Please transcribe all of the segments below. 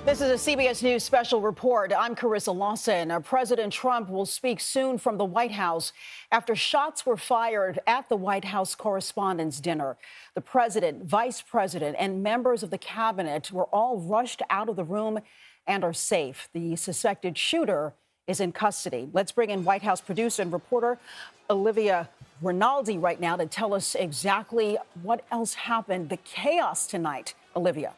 This is a CBS News special report. I'm Carissa Lawson. President Trump will speak soon from the White House after shots were fired at the White House Correspondents' dinner. The president, vice president, and members of the cabinet were all rushed out of the room and are safe. The suspected shooter is in custody. Let's bring in White House producer and reporter Olivia Rinaldi right now to tell us exactly what else happened. The chaos tonight, Olivia.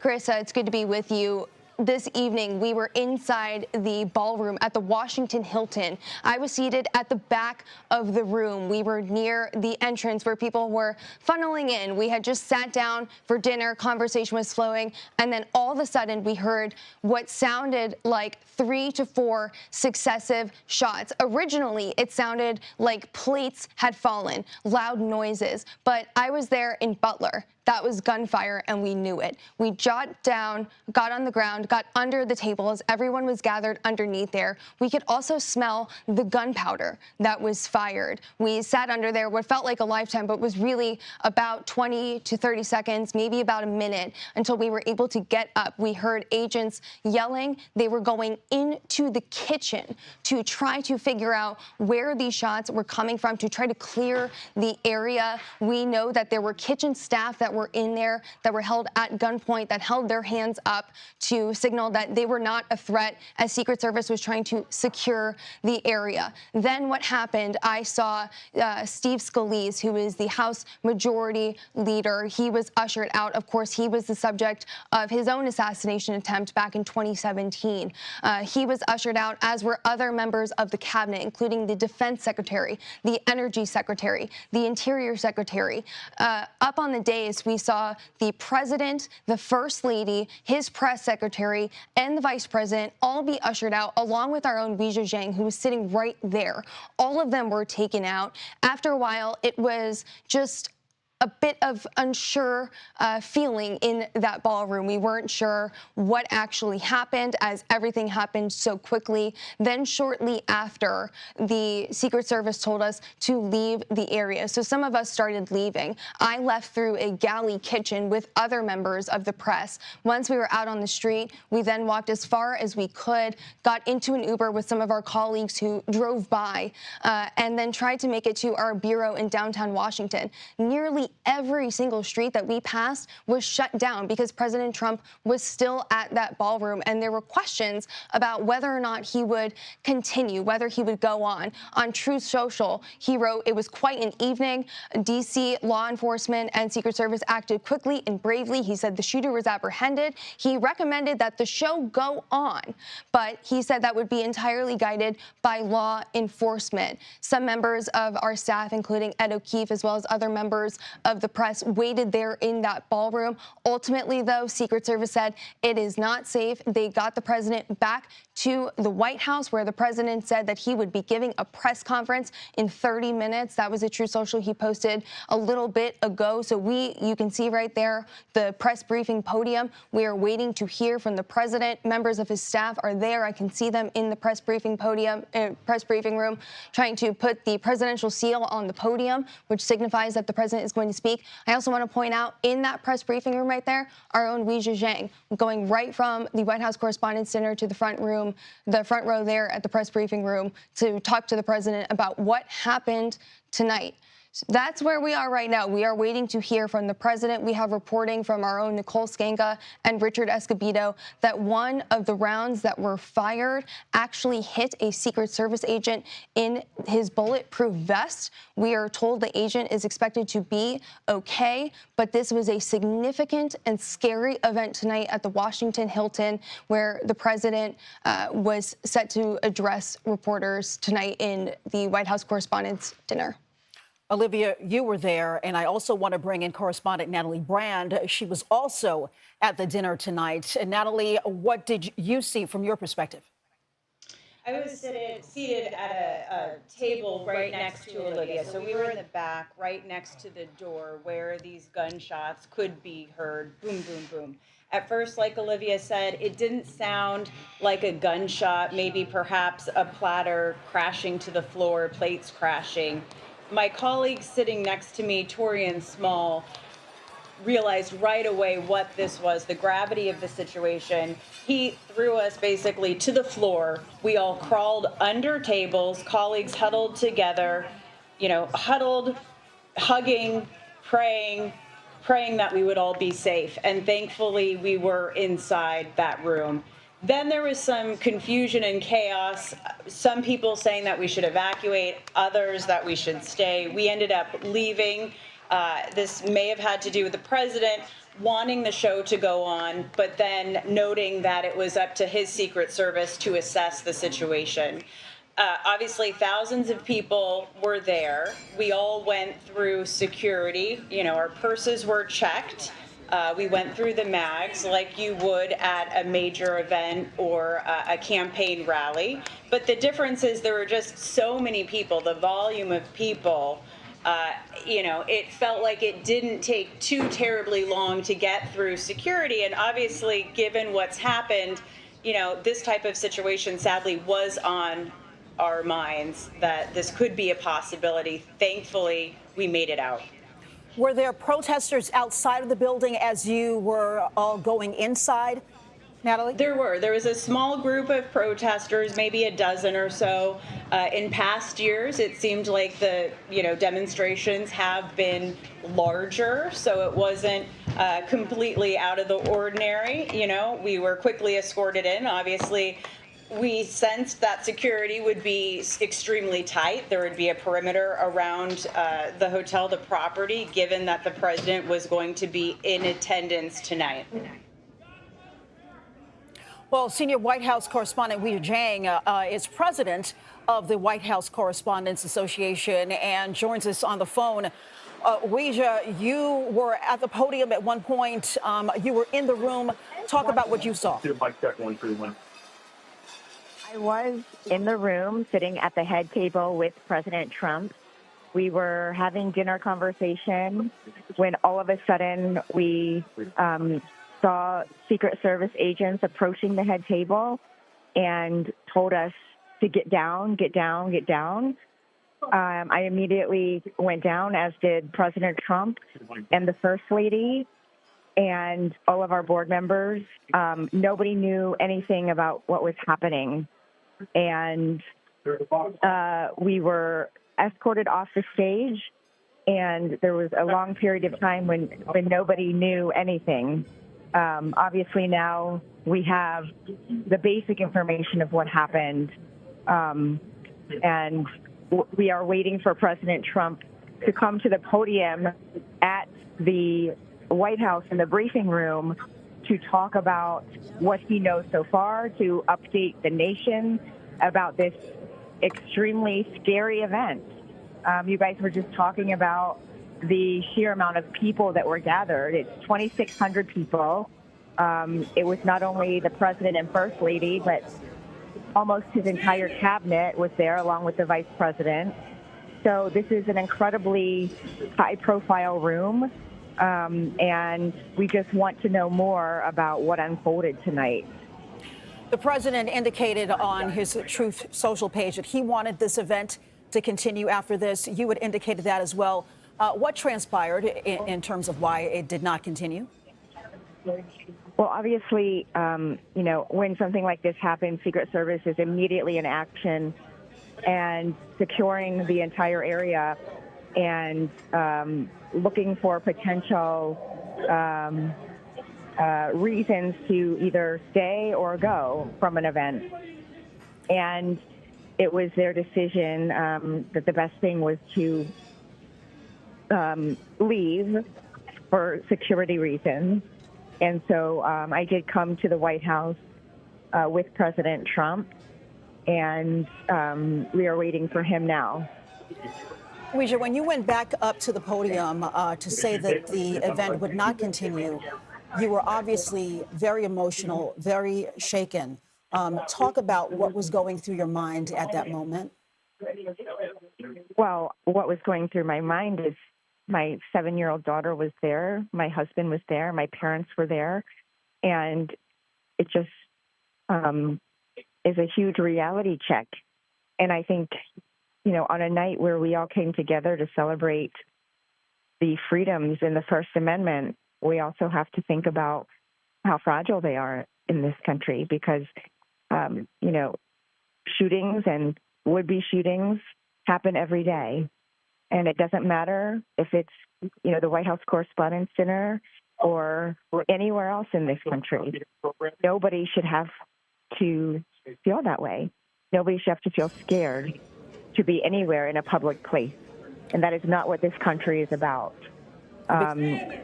Carissa, it's good to be with you. This evening, we were inside the ballroom at the Washington Hilton. I was seated at the back of the room. We were near the entrance where people were funneling in. We had just sat down for dinner, conversation was flowing, and then all of a sudden we heard what sounded like 3 to 4 successive shots. Originally, it sounded like plates had fallen, loud noises, but I was there in Butler. That was gunfire, and we knew it. We jot down, got on the ground, got under the table as everyone was gathered underneath there. We could also smell the gunpowder that was fired. We sat under there what felt like a lifetime, but was really about 20 to 30 seconds, maybe about a minute, until we were able to get up. We heard agents yelling. They were going into the kitchen to try to figure out where these shots were coming from, to try to clear the area. We know that there were kitchen staff that were in there that were held at gunpoint, that held their hands up to signal that they were not a threat as Secret Service was trying to secure the area. Then what happened, I saw Steve Scalise, who is the House Majority Leader. He was ushered out. Of course, he was the subject of his own assassination attempt back in 2017. He was ushered out, as were other members of the cabinet, including the Defense Secretary, the Energy Secretary, the Interior Secretary. Up on the dais, we saw the president, the first lady, his press secretary, and the vice president all be ushered out, along with our own Weijia Zhang, who was sitting right there. All of them were taken out. After a while, it was just a bit of unsure feeling in that ballroom. We weren't sure what actually happened, as everything happened so quickly. Then shortly after, the Secret Service told us to leave the area. So some of us started leaving. I left through a galley kitchen with other members of the press. Once we were out on the street, we then walked as far as we could, got into an Uber with some of our colleagues who drove by, and then tried to make it to our bureau in downtown Washington. Nearly every single street that we passed was shut down because President Trump was still at that ballroom, and there were questions about whether or not he would continue, whether he would go on. On Truth Social, he wrote, "It was quite an evening. D.C. law enforcement and Secret Service acted quickly and bravely." He said the shooter was apprehended. He recommended that the show go on, but he said that would be entirely guided by law enforcement. Some members of our staff, including Ed O'Keefe, as well as other members of the press, waited there in that ballroom. Ultimately, though, Secret Service said it is not safe. They got the president back to the White House, where the president said that he would be giving a press conference in 30 minutes. That was a True Social he posted a little bit ago. So you can see right there the press briefing podium. We are waiting to hear from the president. Members of his staff are there. I can see them in the press briefing room, trying to put the presidential seal on the podium, which signifies that the president is going to speak. I also want to point out, in that press briefing room right there, our own Weijia Zhang, going right from the White House Correspondents' Dinner to the front row there at the press briefing room, to talk to the president about what happened tonight. So that's where we are right now. We are waiting to hear from the president. We have reporting from our own Nicole Sganga and Richard Escobedo that one of the rounds that were fired actually hit a Secret Service agent in his bulletproof vest. We are told the agent is expected to be okay, but this was a significant and scary event tonight at the Washington Hilton, where the president was set to address reporters tonight in the White House Correspondents' Dinner. Olivia, you were there, and I also want to bring in correspondent Natalie Brand. She was also at the dinner tonight. And Natalie, what did you see from your perspective? I was seated at a table right next to Olivia. So we were in the back, right next to the door where these gunshots could be heard. Boom, boom, boom. At first, like Olivia said, it didn't sound like a gunshot, maybe perhaps a platter crashing to the floor, plates crashing. My colleague sitting next to me, Torian Small, realized right away what this was, the gravity of the situation. He threw us basically to the floor. We all crawled under tables, colleagues huddled together, huddled, hugging, praying, praying that we would all be safe. And thankfully, we were inside that room. Then there was some confusion and chaos. Some people saying that we should evacuate, others that we should stay. We ended up leaving. This may have had to do with the president wanting the show to go on, but then noting that it was up to his Secret Service to assess the situation. Obviously, thousands of people were there. We all went through security. Our purses were checked. We went through the mags like you would at a major event or a campaign rally. But the difference is there were just so many people, the volume of people. It felt like it didn't take too terribly long to get through security. And obviously, given what's happened, this type of situation sadly was on our minds that this could be a possibility. Thankfully, we made it out. Were there protesters outside of the building as you were all going inside, Natalie? There was a small group of protesters, maybe a dozen or so. In past years, it seemed like the demonstrations have been larger, so it wasn't completely out of the ordinary. We were quickly escorted in. Obviously, we sensed that security would be extremely tight. There would be a perimeter around the hotel, the property, given that the president was going to be in attendance tonight. Well, senior White House correspondent Weijia Jiang is president of the White House Correspondents Association and joins us on the phone. Weijia, you were at the podium at one point. You were in the room. Talk about what you saw. I was in the room sitting at the head table with President Trump. We were having dinner conversation when all of a sudden we saw Secret Service agents approaching the head table and told us to get down, get down, get down. I immediately went down, as did President Trump and the First Lady and all of our board members. Nobody knew anything about what was happening. And we were escorted off the stage, and there was a long period of time when nobody knew anything. Obviously now we have the basic information of what happened, and we are waiting for President Trump to come to the podium at the White House in the briefing room to talk about what he knows so far, to update the nation about this extremely scary event. You guys were just talking about the sheer amount of people that were gathered. It's 2,600 people. It was not only the president and first lady, but almost his entire cabinet was there, along with the vice president. So this is an incredibly high-profile room. And we just want to know more about what unfolded tonight. The president indicated on his Truth Social page that he wanted this event to continue after this. You had indicated that as well. What transpired in terms of why it did not continue? Well, obviously, when something like this happens, Secret Service is immediately in action and securing the entire area and looking for potential reasons to either stay or go from an event. And it was their decision that the best thing was to leave for security reasons. And so I did come to the White House with President Trump, and we are waiting for him now. Weijia, when you went back up to the podium to say that the event would not continue, you were obviously very emotional, very shaken. Talk about what was going through your mind at that moment. Well, what was going through my mind is my 7-year-old daughter was there, my husband was there, my parents were there, and it just is a huge reality check. And I think, on a night where we all came together to celebrate the freedoms in the First Amendment, we also have to think about how fragile they are in this country because, shootings and would-be shootings happen every day. And it doesn't matter if it's, the White House Correspondents' Dinner or anywhere else in this country. Nobody should have to feel that way. Nobody should have to feel scared to be anywhere in a public place. And that is not what this country is about.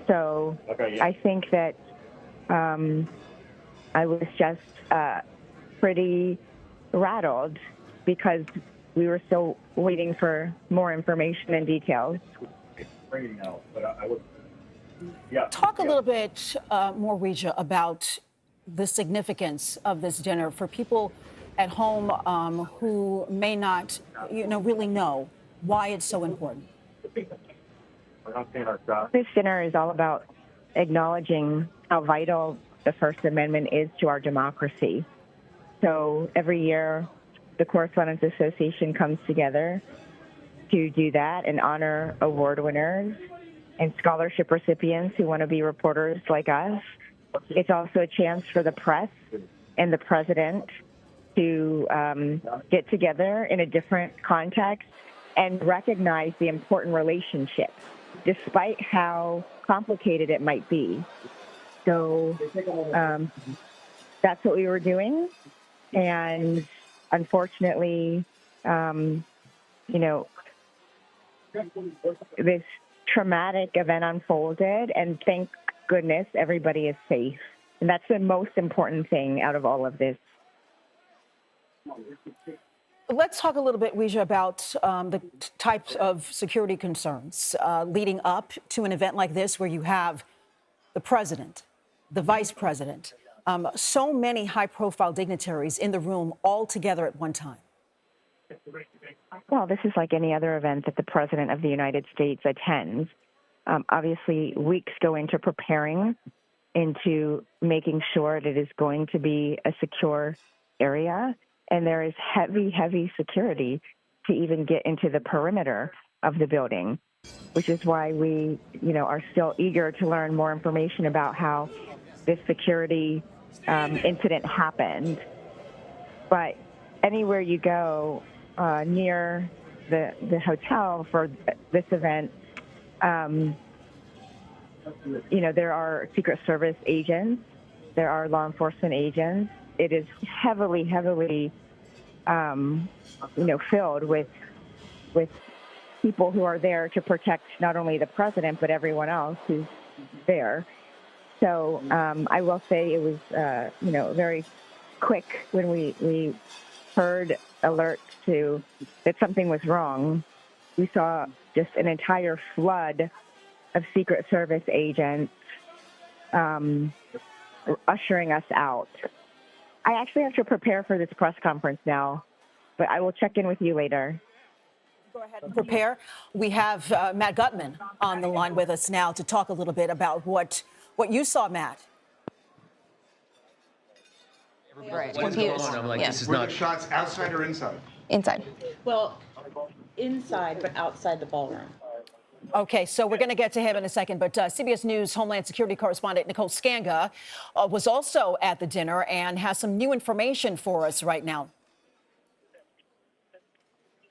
So I think that I was just pretty rattled because we were still waiting for more information and details. Talk a little bit more, Regia, about the significance of this dinner for people at home who may not, really know why it's so important. This dinner is all about acknowledging how vital the First Amendment is to our democracy. So every year, the Correspondents Association comes together to do that and honor award winners and scholarship recipients who want to be reporters like us. It's also a chance for the press and the president to get together in a different context and recognize the important relationship, despite how complicated it might be. So that's what we were doing. And unfortunately, this traumatic event unfolded, and thank goodness everybody is safe. And that's the most important thing out of all of this. Let's talk a little bit, Regia, about the types of security concerns leading up to an event like this where you have the president, the vice president, so many high-profile dignitaries in the room all together at one time. Well, this is like any other event that the President of the United States attends. Obviously, weeks go into preparing, into making sure that it is going to be a secure area. And there is heavy, heavy security to even get into the perimeter of the building, which is why we, are still eager to learn more information about how this security incident happened. But anywhere you go near the hotel for this event, there are Secret Service agents, there are law enforcement agents. It is heavily, heavily, filled with people who are there to protect not only the president but everyone else who's there. So I will say it was, very quick when we heard alerts that something was wrong. We saw just an entire flood of Secret Service agents ushering us out. I actually have to prepare for this press conference now, but I will check in with you later. Go ahead and prepare. We have Matt Gutman on the line with us now to talk a little bit about what you saw, Matt. Right. What's going on? I'm like, this is Were not. the shots outside or inside? Inside. Well, inside, but outside the ballroom. Okay, so we're going to get to him in a second, but CBS News Homeland Security correspondent Nicole Skanga was also at the dinner and has some new information for us right now.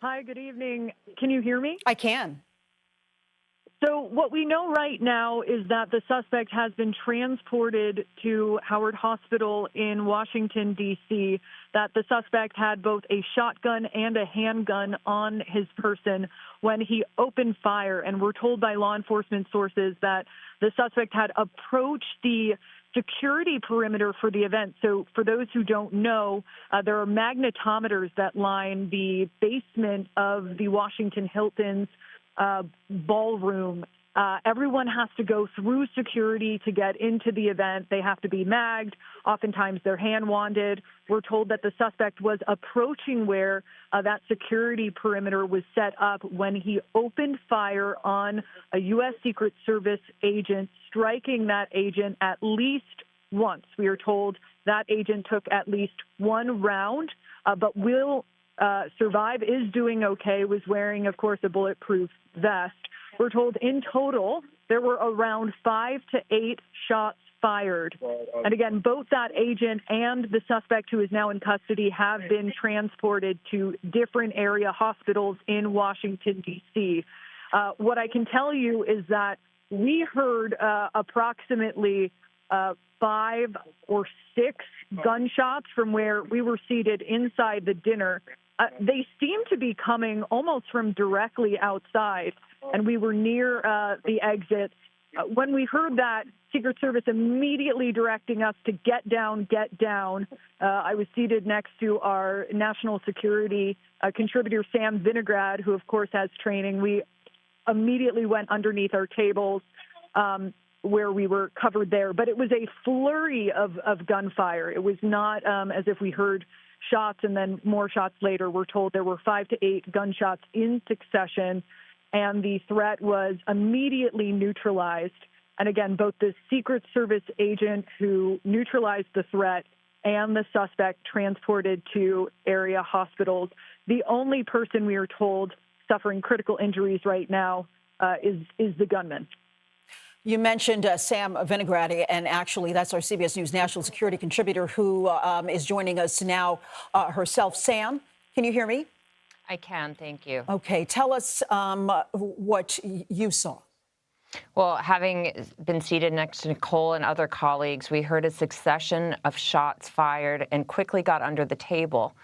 Hi, good evening. Can you hear me? I can. So what we know right now is that the suspect has been transported to Howard Hospital in Washington, D.C., that the suspect had both a shotgun and a handgun on his person when he opened fire. And we're told by law enforcement sources that the suspect had approached the security perimeter for the event. So for those who don't know, there are magnetometers that line the basement of the Washington Hilton's ballroom. Everyone has to go through security to get into the event. They have to be magged. Oftentimes they're hand-wanded. We're told that the suspect was approaching where that security perimeter was set up when he opened fire on a U.S. Secret Service agent, striking that agent at least once. We are told that agent took at least one round, but will survive, is doing okay, was wearing, of course, a bulletproof vest. We're told in total there were around 5 to 8 shots fired. And again, both that agent and the suspect who is now in custody have been transported to different area hospitals in Washington, D.C. What I can tell you is that we heard approximately 5 or 6 gunshots from where we were seated inside the dinner. They seemed to be coming almost from directly outside, and we were near the exit. When we heard that, Secret Service immediately directing us to get down, get down. I was seated next to our national security contributor, Sam Vinograd, who, of course, has training. We immediately went underneath our tables where we were covered there. But it was a flurry of gunfire. It was not as if we heard shots and then more shots later. We're told there were 5 to 8 gunshots in succession, and the threat was immediately neutralized. And again, both the Secret Service agent who neutralized the threat and the suspect transported to area hospitals. The only person we are told suffering critical injuries right now is the gunman. You mentioned Sam Vinograd, and actually that's our CBS News national security contributor who is joining us now herself. Sam, can you hear me? I can, thank you. Okay, tell us what you saw. Well, having been seated next to Nicole and other colleagues, we heard a succession of shots fired and quickly got under the table.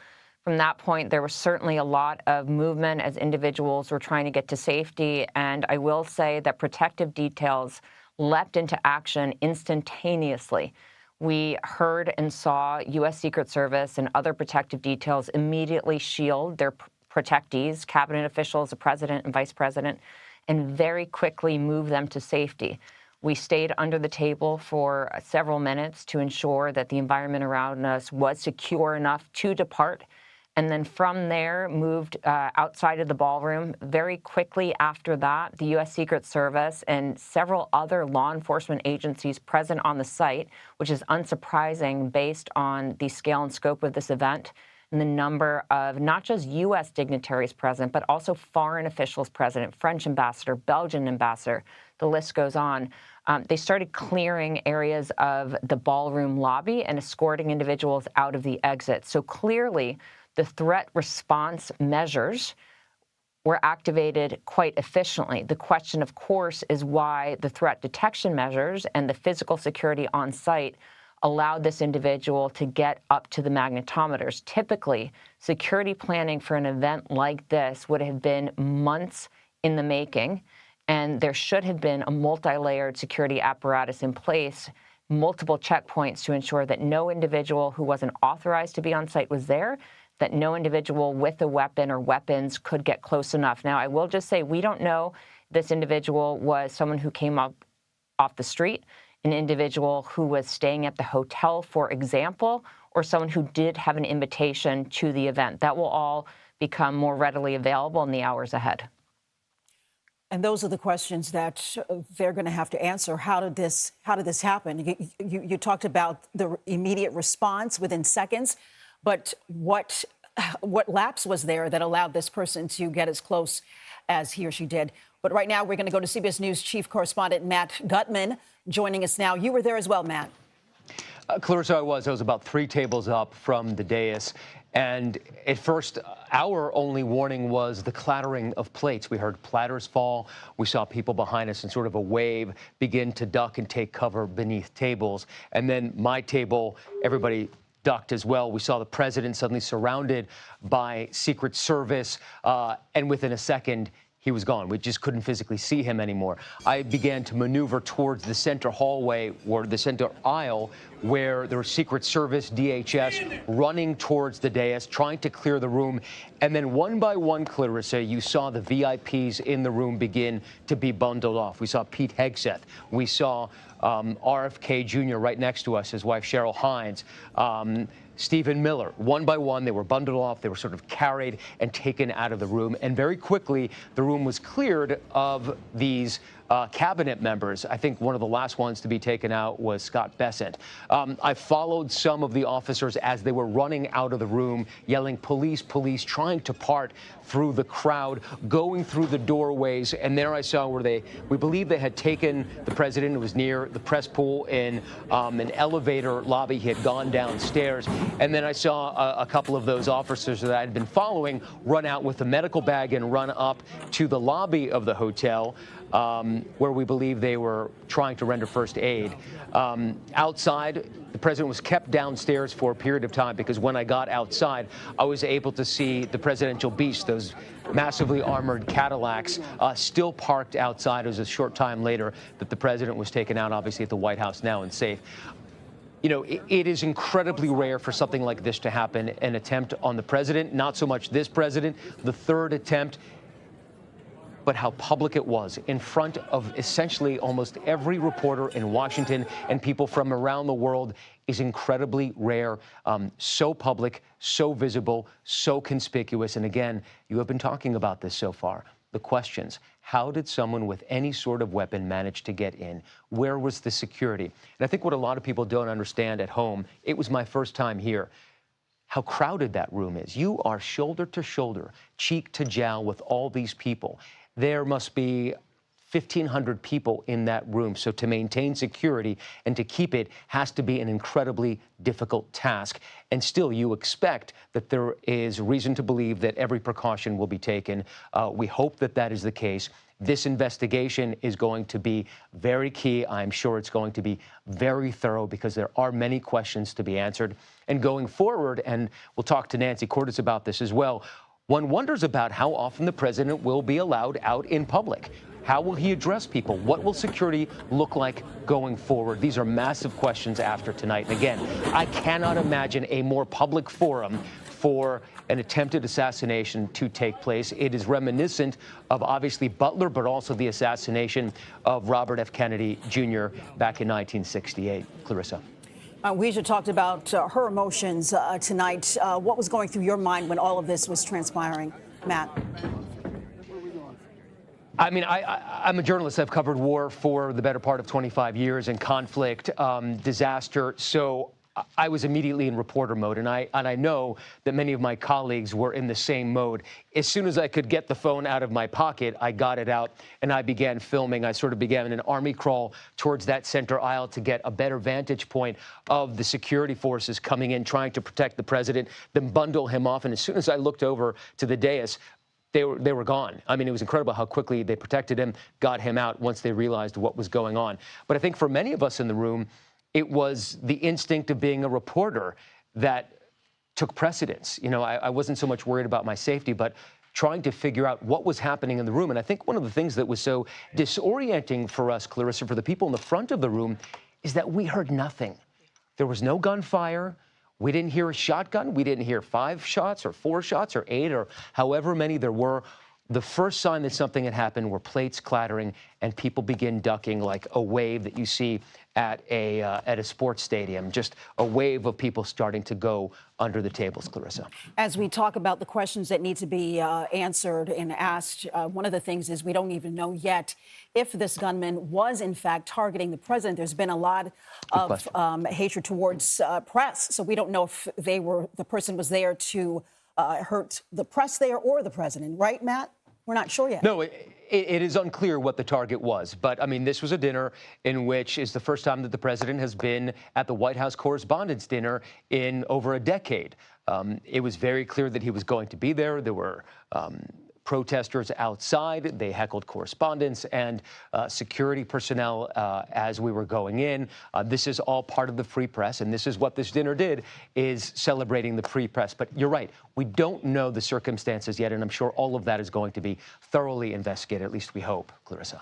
From that point, there was certainly a lot of movement as individuals were trying to get to safety. And I will say that protective details leapt into action instantaneously. We heard and saw U.S. Secret Service and other protective details immediately shield their protectees, cabinet officials, the president and vice president, and very quickly move them to safety. We stayed under the table for several minutes to ensure that the environment around us was secure enough to depart. And then from there, moved outside of the ballroom. Very quickly after that, the U.S. Secret Service and several other law enforcement agencies present on the site, which is unsurprising based on the scale and scope of this event and the number of not just U.S. dignitaries present, but also foreign officials present, French ambassador, Belgian ambassador, the list goes on. They started clearing areas of the ballroom lobby and escorting individuals out of the exit. So clearly, the threat response measures were activated quite efficiently. The question, of course, is why the threat detection measures and the physical security on site allowed this individual to get up to the magnetometers. Typically, security planning for an event like this would have been months in the making, and there should have been a multi-layered security apparatus in place, multiple checkpoints to ensure that no individual who wasn't authorized to be on site was there, that no individual with a weapon or weapons could get close enough. Now, I will just say we don't know this individual was someone who came up off the street, an individual who was staying at the hotel, for example, or someone who did have an invitation to the event. That will all become more readily available in the hours ahead. And those are the questions that they're going to have to answer. How did this happen? You talked about the immediate response within seconds, but what lapse was there that allowed this person to get as close as he or she did? But right now, we're going to go to CBS News chief correspondent Matt Gutman joining us now. You were there as well, Matt. Carissa, I was about 3 tables up from the dais. And at first, our only warning was the clattering of plates. We heard platters fall. We saw people behind us in sort of a wave begin to duck and take cover beneath tables. And then my table, everybody ducked as well. We saw the president suddenly surrounded by Secret Service, and within a second, he was gone. We just couldn't physically see him anymore. I began to maneuver towards the center hallway or the center aisle where there was Secret Service, DHS running towards the dais, trying to clear the room. And then one by one, Carissa, you saw the VIPs in the room begin to be bundled off. We saw Pete Hegseth. We saw RFK Jr. right next to us, his wife Cheryl Hines. Stephen Miller. One by one, they were bundled off. They were sort of carried and taken out of the room. And very quickly, the room was cleared of these cabinet members. I think one of the last ones to be taken out was Scott Bessent. I followed some of the officers as they were running out of the room, yelling, "Police, police," trying to part through the crowd, going through the doorways. And there I saw where we believe they had taken the president. It was near the press pool in an elevator lobby. He had gone downstairs. And then I saw a couple of those officers that I had been following run out with a medical bag and run up to the lobby of the hotel, where we believe they were trying to render first aid. Outside, the president was kept downstairs for a period of time because when I got outside, I was able to see the presidential beast, those massively armored Cadillacs, still parked outside. It was a short time later that the president was taken out, obviously at the White House now and safe. You know, it is incredibly rare for something like this to happen, an attempt on the president, not so much this president, the third attempt, but how public it was in front of essentially almost every reporter in Washington and people from around the world is incredibly rare, so public, so visible, so conspicuous. And again, you have been talking about this so far. The questions: how did someone with any sort of weapon manage to get in? Where was the security? And I think what a lot of people don't understand at home, it was my first time here, how crowded that room is. You are shoulder to shoulder, cheek to jowl with all these people. There must be 1,500 people in that room. So to maintain security and to keep it has to be an incredibly difficult task. And still, you expect that there is reason to believe that every precaution will be taken. We hope that that is the case. This investigation is going to be very key. I'm sure it's going to be very thorough because there are many questions to be answered. And going forward, and we'll talk to Nancy Cordes about this as well, one wonders about how often the president will be allowed out in public. How will he address people? What will security look like going forward? These are massive questions after tonight. And again, I cannot imagine a more public forum for an attempted assassination to take place. It is reminiscent of obviously Butler, but also the assassination of Robert F. Kennedy Jr. back in 1968. Clarissa. Weijia talked about her emotions tonight. What was going through your mind when all of this was transpiring, Matt? I mean, I'm a journalist. I've covered war for the better part of 25 years and conflict, disaster. So I was immediately in reporter mode, and I know that many of my colleagues were in the same mode. As soon as I could get the phone out of my pocket, I got it out, and I began filming. I sort of began an army crawl towards that center aisle to get a better vantage point of the security forces coming in, trying to protect the president, then bundle him off. And as soon as I looked over to the dais, they were gone. I mean, it was incredible how quickly they protected him, got him out once they realized what was going on. But I think for many of us in the room, it was the instinct of being a reporter that took precedence. You know, I wasn't so much worried about my safety, but trying to figure out what was happening in the room. And I think one of the things that was so disorienting for us, Clarissa, for the people in the front of the room, is that we heard nothing. There was no gunfire. We didn't hear a shotgun. We didn't hear 5 shots or 4 shots or 8 or however many there were. The first sign that something had happened were plates clattering and people begin ducking like a wave that you see at a sports stadium, just a wave of people starting to go under the tables, Clarissa. As we talk about the questions that need to be answered and asked, one of the things is we don't even know yet if this gunman was in fact targeting the president. There's been a lot of hatred towards press, so we don't know if the person was there to hurt the press there or the president, right, Matt? We're not sure yet. No, it is unclear what the target was. But, I mean, this was a dinner in which is the first time that the president has been at the White House Correspondents' dinner in over a decade. It was very clear that he was going to be there. There were protesters outside. They heckled correspondents and security personnel as we were going in. This is all part of the free press, and this is what this dinner did, is celebrating the free press. But you're right. We don't know the circumstances yet, and I'm sure all of that is going to be thoroughly investigated, at least we hope, Clarissa.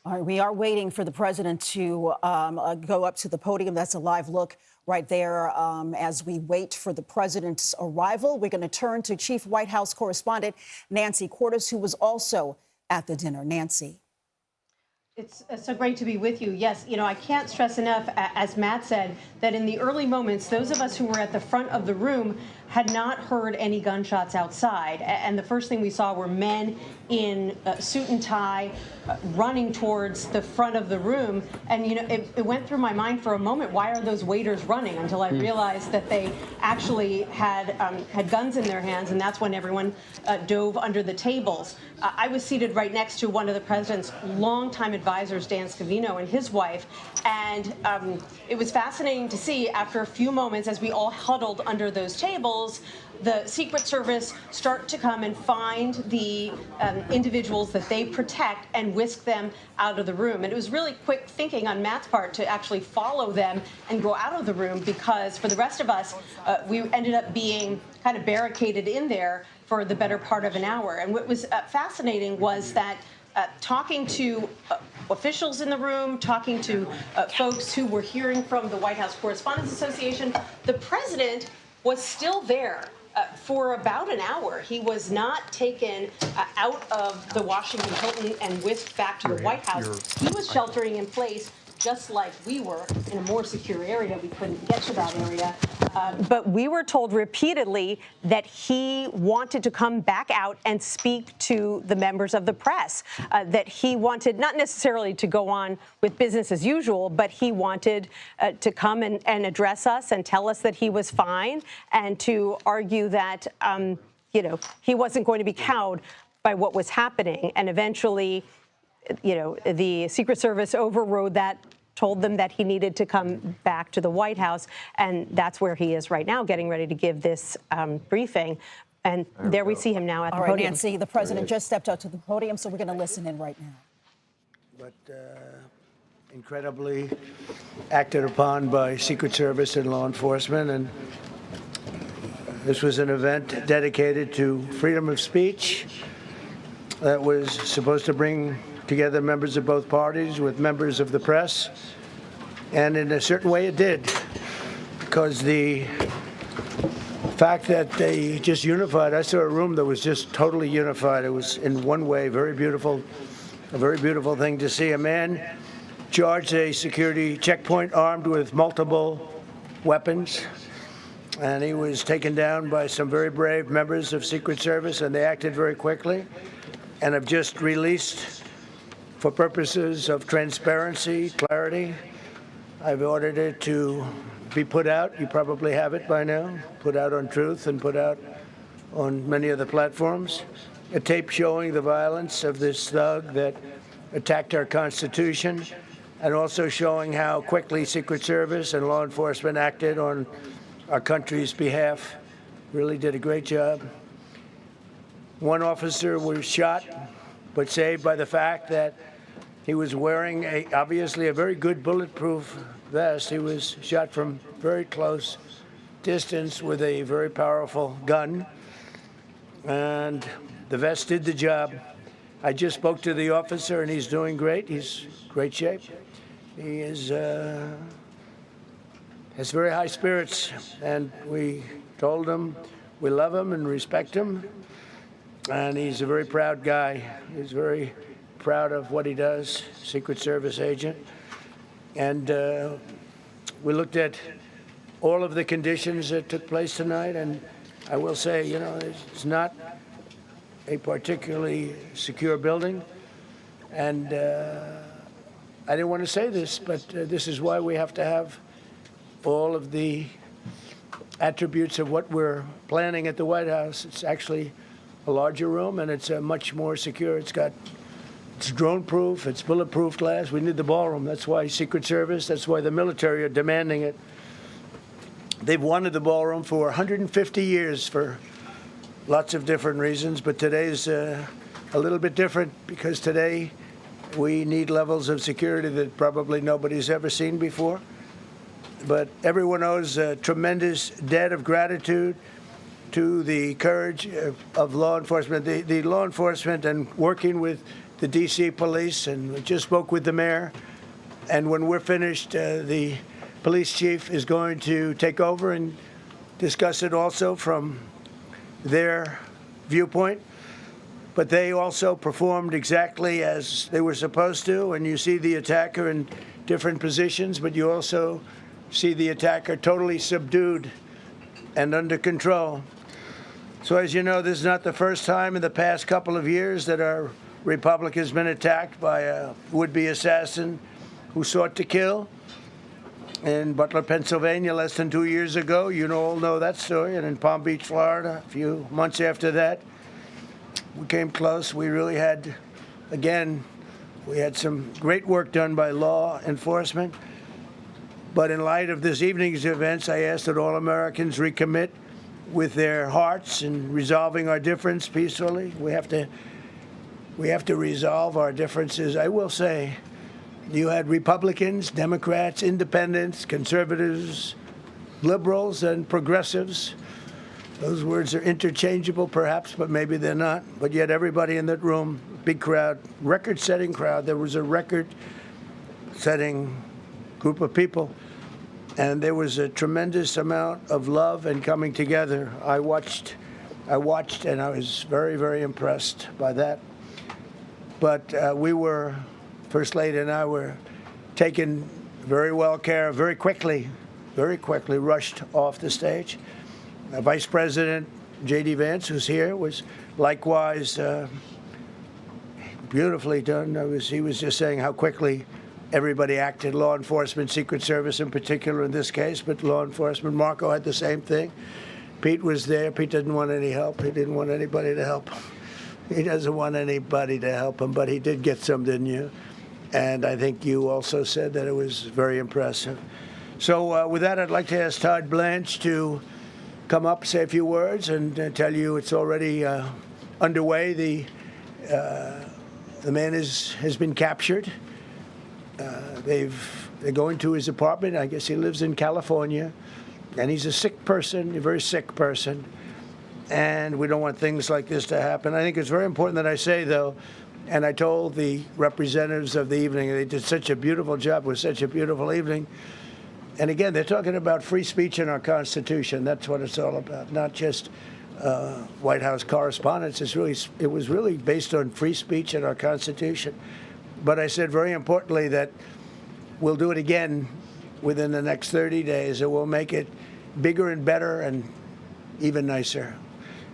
All right, we are waiting for the president to go up to the podium. That's a live look right there as we wait for the president's arrival. We're going to turn to Chief White House Correspondent Nancy Cordes, who was also at the dinner. Nancy. It's so great to be with you. Yes, you know, I can't stress enough, as Matt said, that in the early moments, those of us who were at the front of the room had not heard any gunshots outside. And the first thing we saw were men in suit and tie running towards the front of the room. And, you know, it went through my mind for a moment, why are those waiters running? Until I realized that they actually had guns in their hands, and that's when everyone dove under the tables. I was seated right next to one of the president's longtime advisors, Dan Scavino, and his wife, and it was fascinating to see after a few moments as we all huddled under those tables, the Secret Service start to come and find the individuals that they protect and whisk them out of the room. And it was really quick thinking on Matt's part to actually follow them and go out of the room, because for the rest of us, we ended up being kind of barricaded in there for the better part of an hour. And what was fascinating was that talking to officials in the room, talking to folks who were hearing from the White House Correspondents Association, the president was still there for about an hour. He was not taken out of the Washington Hilton and whisked back to the White House. He was sheltering in place just like we were, in a more secure area. We couldn't get to that area. But we were told repeatedly that he wanted to come back out and speak to the members of the press, that he wanted not necessarily to go on with business as usual, but he wanted to come and address us and tell us that he was fine, and to argue that, you know, he wasn't going to be cowed by what was happening. And eventually, you know, the Secret Service overrode that, told them that he needed to come back to the White House, and that's where he is right now, getting ready to give this briefing. And there we see him now at the podium. All right, Nancy, the president just stepped out to the podium, so we're going to listen in right now. But incredibly acted upon by Secret Service and law enforcement, and this was an event dedicated to freedom of speech that was supposed to bring together members of both parties with members of the press, and in a certain way it did, because the fact that they just unified, I saw a room that was just totally unified. It was in one way very beautiful, a very beautiful thing to see. A man charged a security checkpoint armed with multiple weapons, and he was taken down by some very brave members of Secret Service, and they acted very quickly and have just released, for purposes of transparency, clarity, I've ordered it to be put out. You probably have it by now, put out on Truth and put out on many other platforms. A tape showing the violence of this thug that attacked our Constitution, and also showing how quickly Secret Service and law enforcement acted on our country's behalf. Really did a great job. One officer was shot, but saved by the fact that he was wearing obviously a very good bulletproof vest. He was shot from very close distance with a very powerful gun, and the vest did the job. I just spoke to the officer, and he's doing great. He's in great shape. He is has very high spirits, and we told him we love him and respect him, and he's a very proud guy. He's very proud of what he does, Secret Service agent. And we looked at all of the conditions that took place tonight, and I will say, you know, it's not a particularly secure building. And I didn't want to say this, but this is why we have to have all of the attributes of what we're planning at the White House. It's actually a larger room, and it's much more secure. It's drone-proof, it's bulletproof glass. We need the ballroom. That's why Secret Service, that's why the military are demanding it. They've wanted the ballroom for 150 years for lots of different reasons, but today's a little bit different, because today we need levels of security that probably nobody's ever seen before. But everyone owes a tremendous debt of gratitude to the courage of law enforcement, the law enforcement, and working with the D.C. police, and we just spoke with the mayor. And when we're finished, the police chief is going to take over and discuss it also from their viewpoint. but they also performed exactly as they were supposed to. And you see the attacker in different positions, but you also see the attacker totally subdued and under control. So as you know, this is not the first time in the past couple of years that our republic has been attacked by a would-be assassin who sought to kill. In Butler, Pennsylvania, less than 2 years ago, you all know that story. And in Palm Beach, Florida, a few months after that, we came close. We really had, again, we had some great work done by law enforcement. But in light of this evening's events, I ask that all Americans recommit with their hearts in resolving our difference peacefully. We have to resolve our differences. I will say, you had Republicans, Democrats, independents, conservatives, liberals, and progressives. Those words are interchangeable, perhaps, but maybe they're not. But yet everybody in that room, big crowd, record-setting crowd. There was a record-setting group of people. And there was a tremendous amount of love and coming together. I watched, and I was very, very impressed by that. But First Lady and I were taken very well care of, very quickly rushed off the stage. Vice President J.D. Vance, who's here, was likewise beautifully done. He was just saying how quickly everybody acted, law enforcement, Secret Service in particular in this case, but law enforcement. Marco had the same thing. Pete was there. Pete didn't want any help. He didn't want anybody to help him. He doesn't want anybody to help him, but he did get some, didn't you? And I think you also said that it was very impressive. So with that, I'd like to ask Todd Blanche to come up, say a few words, and tell you it's already underway. The man has been captured. They're going to his apartment. I guess he lives in California, and he's a sick person, a very sick person, and we don't want things like this to happen. I think it's very important that I say, though, and I told the representatives of the evening, they did such a beautiful job. It was such a beautiful evening. And again, they're talking about free speech in our Constitution. That's what it's all about, not just White House correspondence. It was really based on free speech in our Constitution. But I said very importantly that we'll do it again within the next 30 days, and we'll make it bigger and better and even nicer.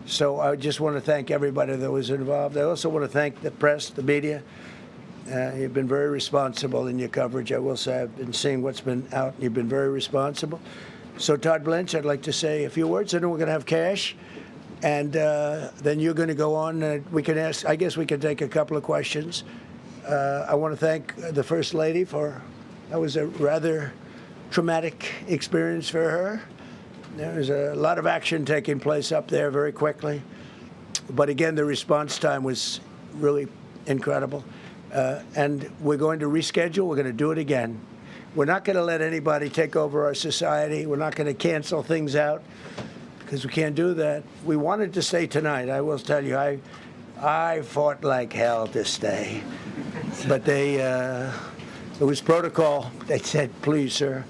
So I just want to thank everybody that was involved. I also want to thank the press, the media. You've been very responsible in your coverage. I will say I've been seeing what's been out. You've been very responsible. So Todd Blanche, I'd like to say a few words, and then we're going to have cash. And then you're going to go on. We can ask, I guess we can take a couple of questions. I want to thank the First Lady that was a rather traumatic experience for her. There was a lot of action taking place up there very quickly. But again, the response time was really incredible. And we're going to reschedule. We're going to do it again. We're not going to let anybody take over our society. We're not going to cancel things out because we can't do that. We wanted to stay tonight. I will tell you, I fought like hell to stay. But it was protocol. They said, please, sir,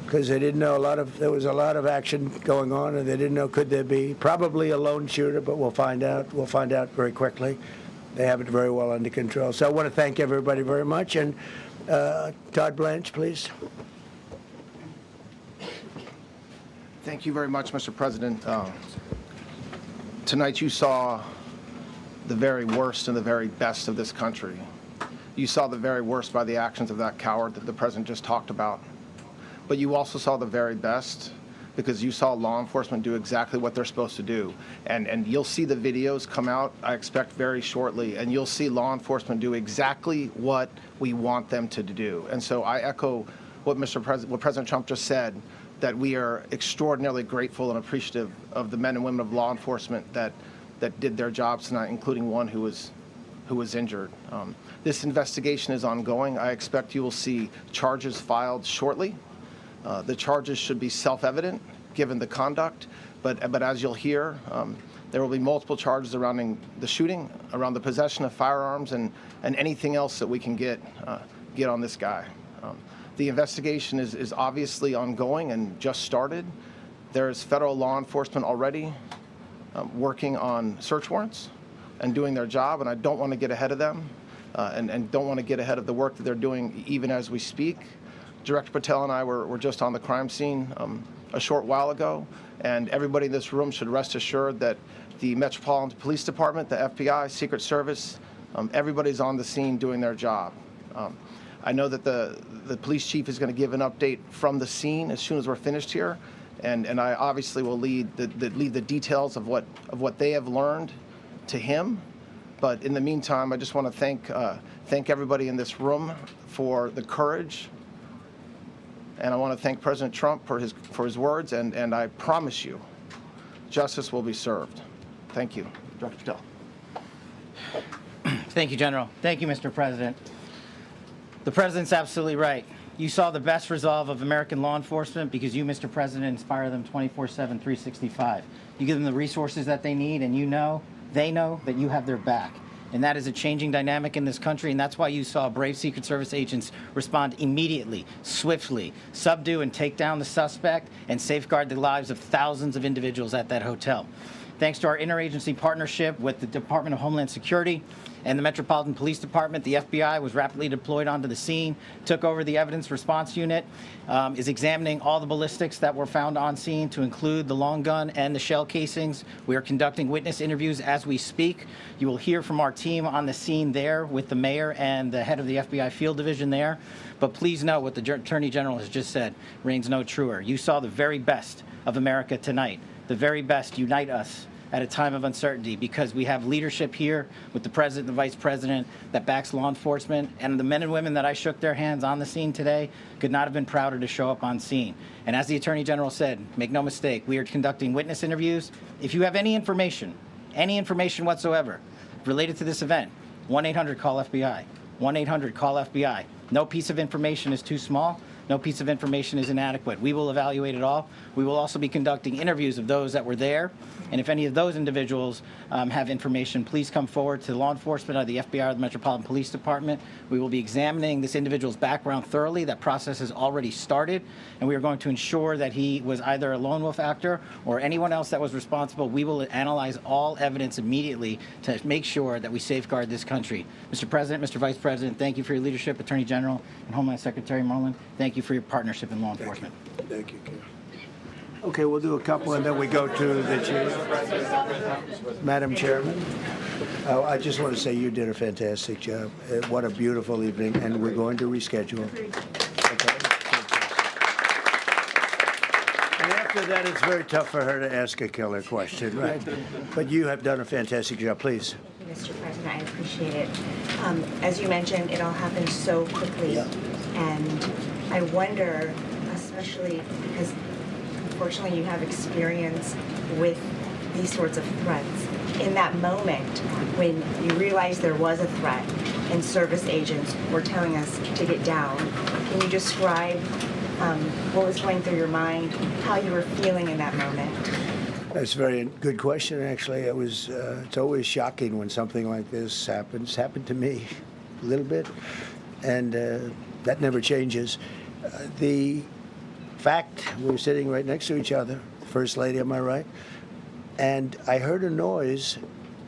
because they didn't know there was a lot of action going on, and they didn't know could there be probably a lone shooter, but we'll find out. We'll find out very quickly. They have it very well under control. So I want to thank everybody very much. And Todd Blanche, please. Thank you very much, Mr. President. Tonight you saw the very worst and the very best of this country. You saw the very worst by the actions of that coward that the president just talked about. But you also saw the very best because you saw law enforcement do exactly what they're supposed to do. And you'll see the videos come out, I expect, very shortly, and you'll see law enforcement do exactly what we want them to do. And so I echo what what President Trump just said, that we are extraordinarily grateful and appreciative of the men and women of law enforcement that did their jobs tonight, including one who was injured. This investigation is ongoing. I expect you will see charges filed shortly. The charges should be self-evident, given the conduct, but as you'll hear, there will be multiple charges surrounding the shooting, around the possession of firearms, and anything else that we can get on this guy. The investigation is obviously ongoing and just started. There is federal law enforcement already working on search warrants. and doing their job, and I don't want to get ahead of them and don't want to get ahead of the work that they're doing even as we speak. Director Patel and I were just on the crime scene a short while ago, and everybody in this room should rest assured that the Metropolitan Police Department, the FBI, Secret Service, everybody's on the scene doing their job. I know that the police chief is going to give an update from the scene as soon as we're finished here, and I obviously will lead the details of what they have learned to him. But in the meantime, I just want to thank everybody in this room for the courage, and I want to thank President Trump for his words, and I promise you, justice will be served. Thank you, Dr. Patel. Thank you, General. Thank you, Mr. President. The President's absolutely right. You saw the best resolve of American law enforcement because you, Mr. President, inspire them 24/7, 365. You give them the resources that they need, and they know that you have their back. And that is a changing dynamic in this country, and that's why you saw brave Secret Service agents respond immediately, swiftly, subdue and take down the suspect, and safeguard the lives of thousands of individuals at that hotel. Thanks to our interagency partnership with the Department of Homeland Security and the Metropolitan Police Department, the FBI was rapidly deployed onto the scene, took over the evidence response unit, is examining all the ballistics that were found on scene to include the long gun and the shell casings. We are conducting witness interviews as we speak. You will hear from our team on the scene there with the mayor and the head of the FBI field division there. But please know what the Attorney General has just said reigns no truer. You saw the very best of America tonight. The very best unite us at a time of uncertainty, because we have leadership here with the President and the Vice President that backs law enforcement, and the men and women that I shook their hands on the scene today could not have been prouder to show up on scene. And as the Attorney General said, make no mistake, we are conducting witness interviews. If you have any information whatsoever related to this event, 1-800-CALL-FBI, 1-800-CALL-FBI. No piece of information is too small. No piece of information is inadequate. We will evaluate it all. We will also be conducting interviews of those that were there. And if any of those individuals have information, please come forward to law enforcement or the FBI or the Metropolitan Police Department. We will be examining this individual's background thoroughly. That process has already started. And we are going to ensure that he was either a lone wolf actor or anyone else that was responsible. We will analyze all evidence immediately to make sure that we safeguard this country. Mr. President, Mr. Vice President, thank you for your leadership. Attorney General and Homeland Secretary Marlin, thank you for your partnership in law enforcement. Thank you, Ken. Okay, we'll do a couple, and then we go to the chief. Madam Chairman, I just want to say you did a fantastic job. What a beautiful evening, and we're going to reschedule. Okay. And after that, it's very tough for her to ask a killer question, right? But you have done a fantastic job. Please. Mr. President, I appreciate it. As you mentioned, it all happened so quickly, and I wonder, especially because unfortunately you have experience with these sorts of threats. In that moment, when you realized there was a threat and service agents were telling us to get down, can you describe what was going through your mind, how you were feeling in that moment? That's a very good question, actually. It's always shocking when something like this happens. It's happened to me a little bit, and that never changes. The fact, we were sitting right next to each other, First Lady, am I right? And I heard a noise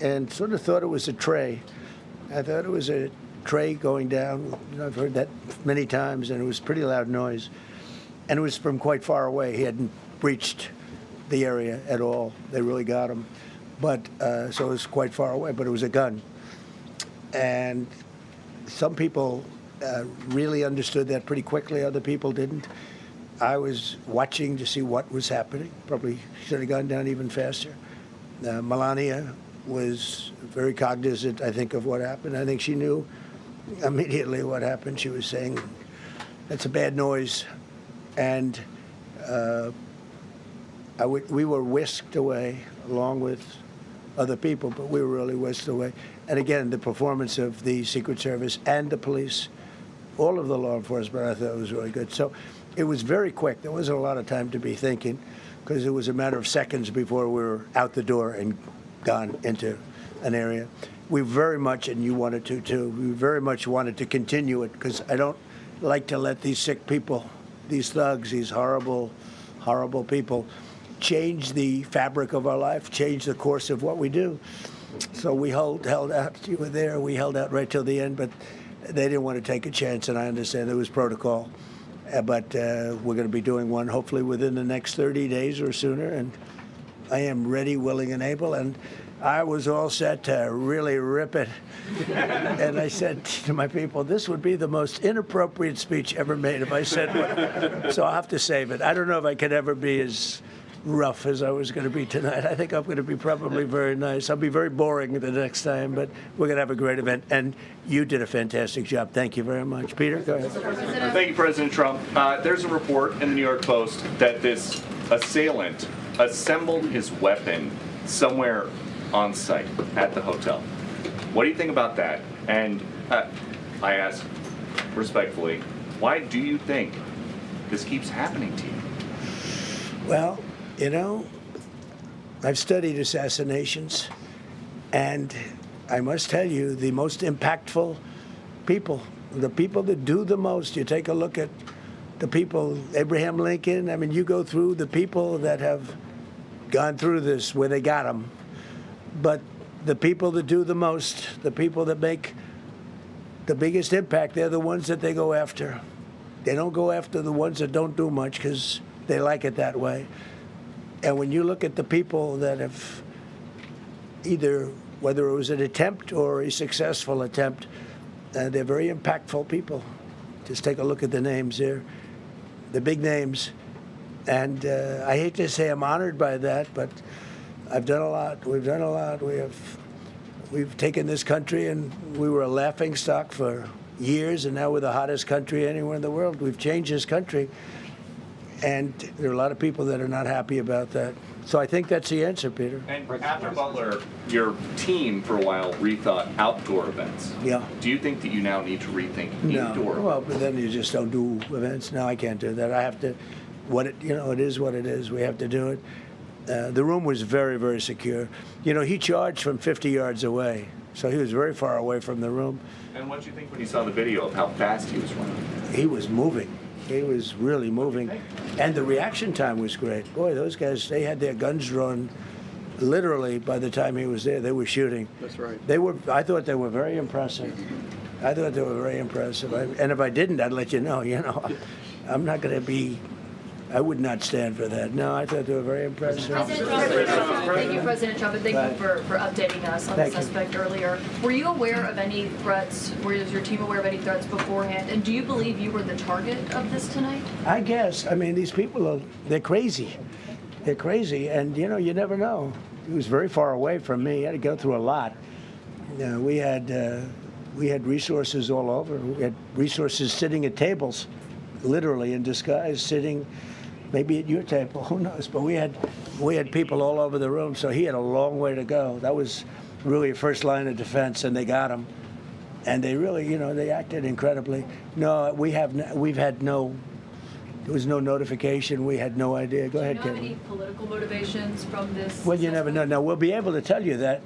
and sort of thought it was a tray. I thought it was a tray going down. I've heard that many times, and it was a pretty loud noise. And it was from quite far away. He hadn't breached the area at all. They really got him. But so it was quite far away, but it was a gun. And some people really understood that pretty quickly. Other people didn't. I was watching to see what was happening. Probably should have gone down even faster. Melania was very cognizant, I think, of what happened. I think she knew immediately what happened. She was saying, that's a bad noise. And we were whisked away along with other people, but we were really whisked away. And again, the performance of the Secret Service and the police, all of the law enforcement, I thought was really good. So it was very quick. There wasn't a lot of time to be thinking, because it was a matter of seconds before we were out the door and gone into an area. We very much, and you wanted to too, we very much wanted to continue it, because I don't like to let these sick people, these thugs, these horrible, horrible people change the fabric of our life, change the course of what we do. So we held out. You were there. We held out right till the end, but they didn't want to take a chance, and I understand there was protocol. But we're going to be doing one hopefully within the next 30 days or sooner, and I am ready, willing, and able. And I was all set to really rip it. And I said to my people, this would be the most inappropriate speech ever made if I said one. So I'll have to save it. I don't know if I could ever be as rough as I was going to be tonight. I think I'm going to be probably very nice. I'll be very boring the next time, but we're going to have a great event. And you did a fantastic job. Thank you very much. Peter, go ahead. Thank you, President Trump. There's a report in the New York Post that this assailant assembled his weapon somewhere on site at the hotel. What do you think about that? And I ask respectfully, why do you think this keeps happening to you? Well, you know, I've studied assassinations, and I must tell you, the most impactful people, the people that do the most, you take a look at the people, Abraham Lincoln, I mean, you go through the people that have gone through this, where they got them. But the people that do the most, the people that make the biggest impact, they're the ones that they go after. They don't go after the ones that don't do much because they like it that way. And when you look at the people that have either, whether it was an attempt or a successful attempt, they're very impactful people. Just take a look at the names there, the big names. And I hate to say I'm honored by that, but I've done a lot. We've done a lot. We've taken this country, and we were a laughingstock for years, and now we're the hottest country anywhere in the world. We've changed this country, and there are a lot of people that are not happy about that. So I think that's the answer, Peter. And after Butler, your team for a while rethought outdoor events. Yeah. Do you think that you now need to rethink indoor? Well, but then you just don't do events. No, I can't do that. I have to. It is what it is. We have to do it. The room was very, very secure. You know, he charged from 50 yards away, so he was very far away from the room. And what did you think when you saw the video of how fast he was running? He was moving. He was really moving. And the reaction time was great. Boy, those guys, they had their guns drawn literally by the time he was there. They were shooting. That's right. I thought they were very impressive. And if I didn't, I'd let you know, I'm not going to be... I would not stand for that. No, I thought they were very impressive. Thank you, President Trump, and thank you for updating us on the suspect earlier. Were you aware of any threats? Was your team aware of any threats beforehand? And do you believe you were the target of this tonight? I guess. I mean, these people they're crazy. They're crazy, and you never know. He was very far away from me. He had to go through a lot. We had resources all over. We had resources sitting at tables, literally in disguise, sitting. Maybe at your table, who knows? But we had people all over the room, so he had a long way to go. That was really a first line of defense, and they got him. And they really, they acted incredibly. No, there was no notification. We had no idea. Go ahead, Kevin. Kevin. Do you know any political motivations from this? Well, you never know. Now, we'll be able to tell you that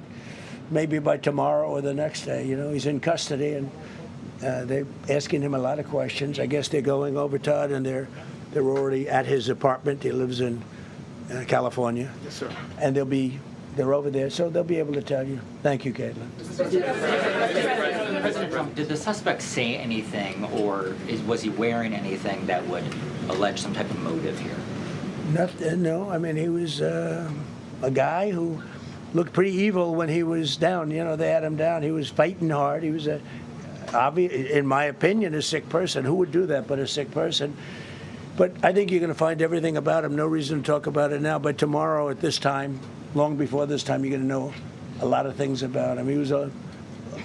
maybe by tomorrow or the next day. He's in custody, and they're asking him a lot of questions. I guess they're going over Todd, and they're already at his apartment. He lives in California. Yes, sir. And they're over there, so they'll be able to tell you. Thank you, Caitlin. President Trump, did the suspect say anything, or was he wearing anything that would allege some type of motive here? Nothing. No. I mean, he was a guy who looked pretty evil when he was down. They had him down. He was fighting hard. He was in my opinion, a sick person. Who would do that but a sick person? But I think you're going to find everything about him. No reason to talk about it now. But tomorrow at this time, long before this time, you're going to know a lot of things about him.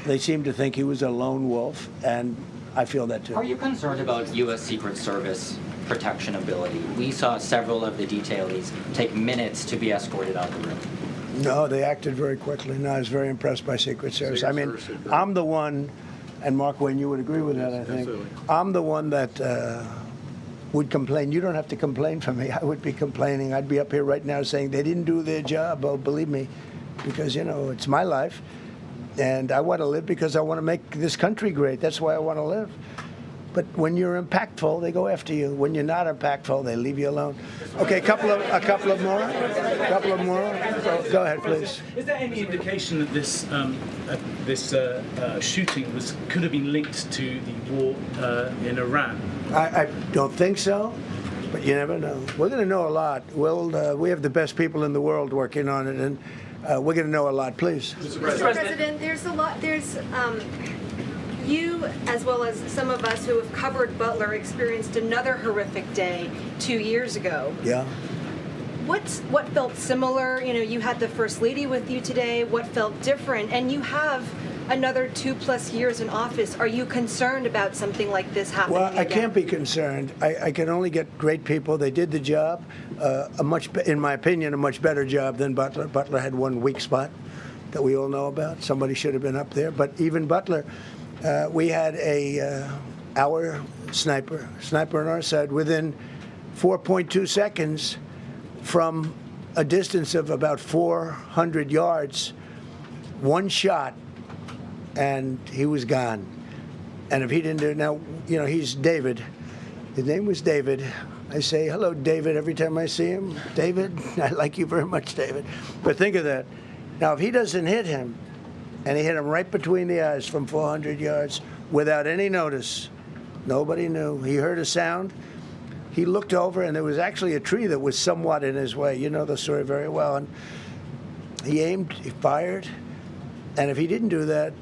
They seem to think he was a lone wolf, and I feel that too. Are you concerned about U.S. Secret Service protection ability? We saw several of the detailees take minutes to be escorted out the room. No, they acted very quickly. No, I was very impressed by Secret Service. I mean, I'm the one, and Mark Wayne, you would agree with that, I think. Absolutely. I'm the one that would complain. You don't have to complain for me. I would be complaining. I'd be up here right now saying they didn't do their job. Oh, believe me, because, it's my life. And I want to live because I want to make this country great. That's why I want to live. But when you're impactful, they go after you. When you're not impactful, they leave you alone. Okay, a couple of more. Go ahead, please. Is there any indication that this shooting could have been linked to the war in Iran? I don't think so, but you never know. We're going to know a lot. We have the best people in the world working on it, and we're going to know a lot. Please. Mr. President, there's a lot. You, as well as some of us who have covered Butler, experienced another horrific day 2 years ago. Yeah. What felt similar? You know, you had the First Lady with you today. What felt different? And you have another 2+ years in office. Are you concerned about something like this happening Well, I again? can't be concerned. I can only get great people. They did the job, in my opinion, a much better job than Butler. Butler had one weak spot that we all know about. Somebody should have been up there. But even Butler, we had our sniper on our side within 4.2 seconds from a distance of about 400 yards, one shot, and he was gone. And if he didn't do it, now, you know, he's David. His name was David. I say, hello, David, every time I see him. David, I like you very much, David. But think of that. Now, if he doesn't hit him, and he hit him right between the eyes from 400 yards without any notice, nobody knew. He heard a sound. He looked over, and there was actually a tree that was somewhat in his way. You know the story very well. And he aimed, he fired, and if he didn't do that,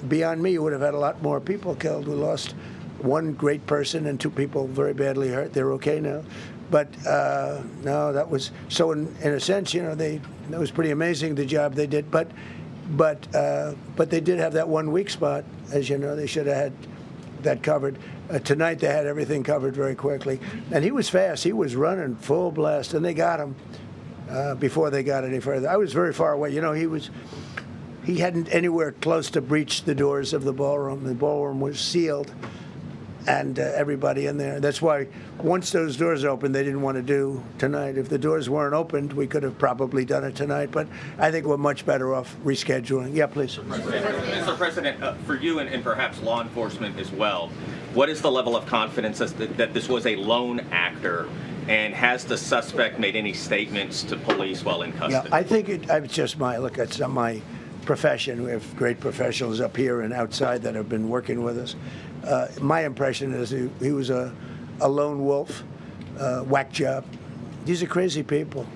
beyond me, you would have had a lot more people killed. We lost one great person and 2 people very badly hurt. They're okay now. But no, that was so. In a sense, you know, that was pretty amazing the job they did. But they did have that one weak spot, as you know. They should have had that covered. Tonight they had everything covered very quickly, and he was fast. He was running full blast, and they got him before they got any further. I was very far away. You know, he hadn't anywhere close to breach the doors of the ballroom. The ballroom was sealed, and everybody in there. That's why once those doors opened, they didn't want to do tonight. If the doors weren't opened, we could have probably done it tonight, but I think we're much better off rescheduling. Yeah, please. Mr. President, for you and perhaps law enforcement as well, what is the level of confidence that this was a lone actor, and has the suspect made any statements to police while in custody? Yeah, I think it's just it's not my profession. We have great professionals up here and outside that have been working with us. My impression is he was a lone wolf, whack job. These are crazy people.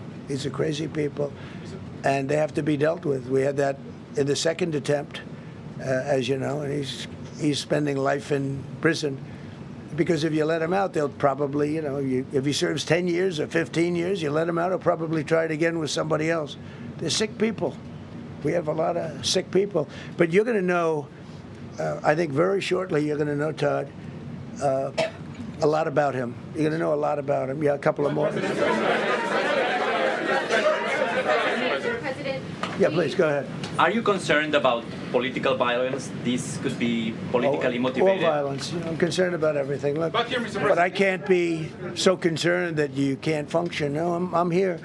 And they have to be dealt with. We had that in the second attempt, as you know, and he's spending life in prison. Because if you let him out, they'll probably, you know, if he serves 10 years or 15 years, you let him out, he'll probably try it again with somebody else. They're sick people. We have a lot of sick people. But you're going to know, I think very shortly, you're going to know, Todd, a lot about him. You're going to know a lot about him. Yeah, a couple of more. Yeah, please, go ahead. Are you concerned about political violence? This could be politically motivated. All violence. You know, I'm concerned about everything. Look, but I can't be so concerned that you can't function. No, I'm here.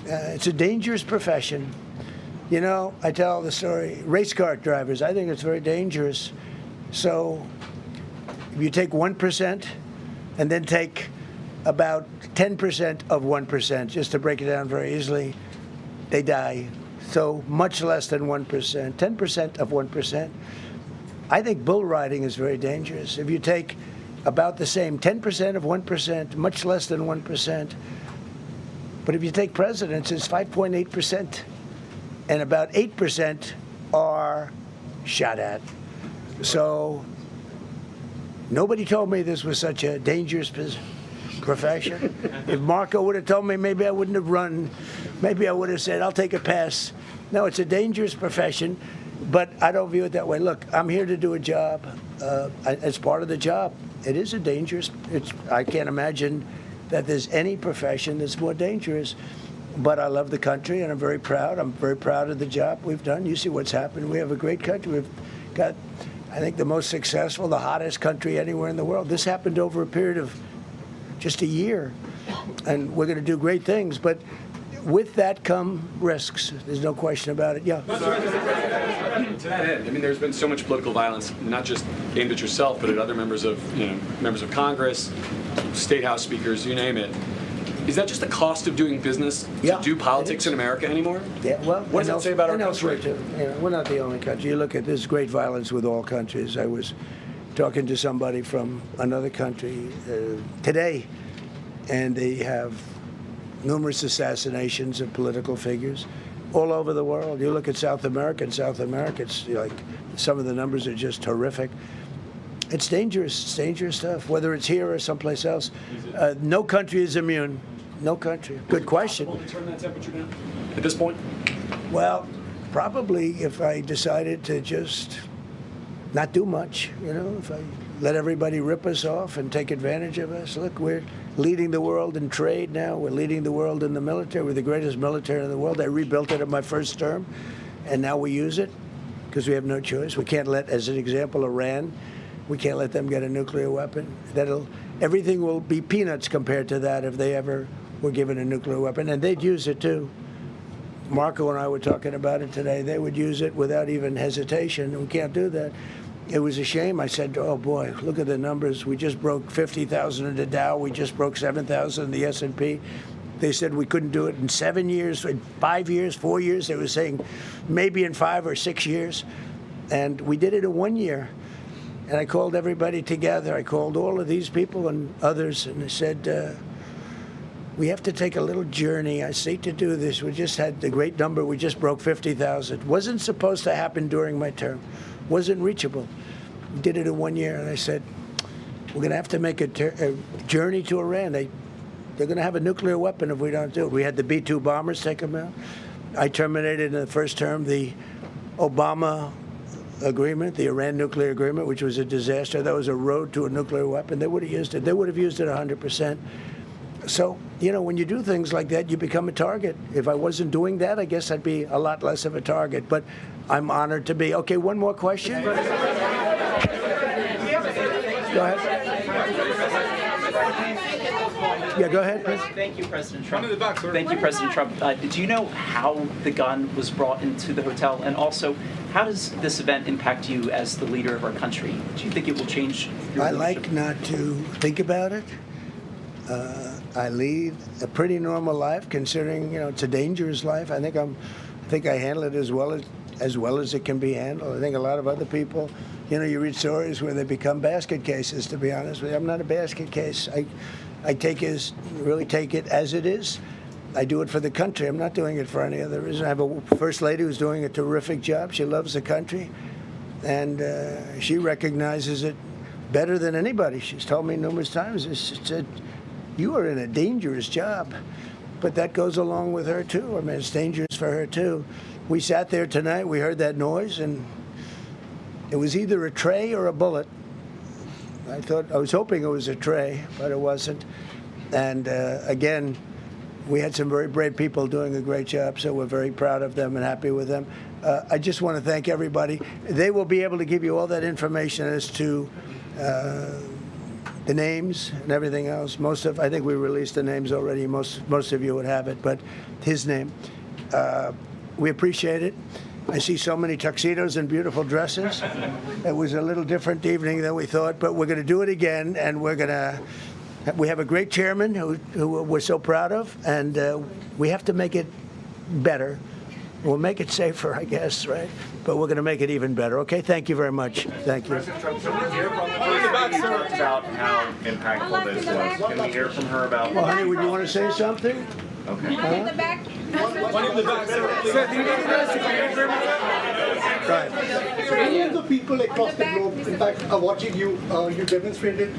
It's a dangerous profession. You know, I tell the story, race car drivers, I think it's very dangerous. So if you take 1% and then take about 10% of 1%, just to break it down very easily, they die. So much less than 1%, 10% of 1%. I think bull riding is very dangerous. If you take about the same, 10% of 1%, much less than 1%. But if you take presidents, it's 5.8%. And about 8% are shot at. So nobody told me this was such a dangerous profession. If Marco would have told me, maybe I wouldn't have run. Maybe I would have said, I'll take a pass. No, it's a dangerous profession, but I don't view it that way. Look, I'm here to do a job. As part of the job, it is a dangerous, I can't imagine that there's any profession that's more dangerous. But I love the country, and I'm very proud. I'm very proud of the job we've done. You see what's happened. We have a great country. We've got, I think, the most successful, the hottest country anywhere in the world. This happened over a period of just a year, and we're going to do great things. But with that come risks. There's no question about it. Yeah. To that end, I mean, there's been so much political violence, not just aimed at yourself, but at other members of Congress, state house speakers, you name it. Is that just the cost of doing business to do politics in America anymore? Yeah, well, what does that say about our country? country? We're not the only country. You look at this great violence with all countries. I was talking to somebody from another country today, and they have numerous assassinations of political figures all over the world. You look at South America, it's like some of the numbers are just horrific. It's dangerous stuff, whether it's here or someplace else. No country is immune. No country. Good question. Will you turn that temperature down at this point? Well, probably if I decided to just not do much, if I let everybody rip us off and take advantage of us. Look, we're leading the world in trade now. We're leading the world in the military. We're the greatest military in the world. I rebuilt it in my first term, and now we use it because we have no choice. We can't let, as an example, Iran, we can't let them get a nuclear weapon. Everything will be peanuts compared to that if they ever were given a nuclear weapon, and they'd use it too. Marco and I were talking about it today. They would use it without even hesitation, and we can't do that. It was a shame. I said, oh boy, look at the numbers. We just broke 50,000 in the Dow. We just broke 7,000 in the S&P. They said we couldn't do it in 7 years, in 5 years, 4 years. They were saying maybe in 5 or 6 years. And we did it in 1 year. And I called everybody together. I called all of these people and others, and I said, we have to take a little journey. I say to do this. We just had the great number. We just broke 50,000. Wasn't supposed to happen during my term. Wasn't reachable. We did it in 1 year, and I said, we're going to have to make a journey to Iran. They're going to have a nuclear weapon if we don't do it. We had the B-2 bombers take them out. I terminated in the first term the Obama agreement, the Iran nuclear agreement, which was a disaster. That was a road to a nuclear weapon. They would have used it. They would have used it 100%. So, when you do things like that, you become a target. If I wasn't doing that, I guess I'd be a lot less of a target. But I'm honored to be. Okay, one more question. Go ahead. Yeah, go ahead, President. Thank you, President Trump. Thank you, President Trump. Do you know how the gun was brought into the hotel? And also, how does this event impact you as the leader of our country? Do you think it will change your I leadership? like not to think about it. I lead a pretty normal life, considering it's a dangerous life. I think I handle it as well as it can be handled. I think a lot of other people, you read stories where they become basket cases. To be honest with you, I'm not a basket case. I really take it as it is. I do it for the country. I'm not doing it for any other reason. I have a first lady who's doing a terrific job. She loves the country, and she recognizes it better than anybody. She's told me numerous times. She said, you are in a dangerous job. But that goes along with her, too. I mean, it's dangerous for her, too. We sat there tonight. We heard that noise, and it was either a tray or a bullet. I was hoping it was a tray, but it wasn't. And, again, we had some very brave people doing a great job, so we're very proud of them and happy with them. I just want to thank everybody. They will be able to give you all that information as to the names and everything else. I think we released the names already. Most of you would have it, but his name. We appreciate it. I see so many tuxedos and beautiful dresses. It was a little different evening than we thought, but we're going to do it again, and we have a great chairman who we're so proud of, and we have to make it better. We'll make it safer, I guess, right? But we're going to make it even better. Okay, thank you very much. Thank you. President Trump, can we hear from the first lady who talked about how impactful this was? Can we hear from her about? Well, honey, would you want to say something? Okay. One in the back. One in the back, Millions of people across the globe, in fact, are watching you. You demonstrated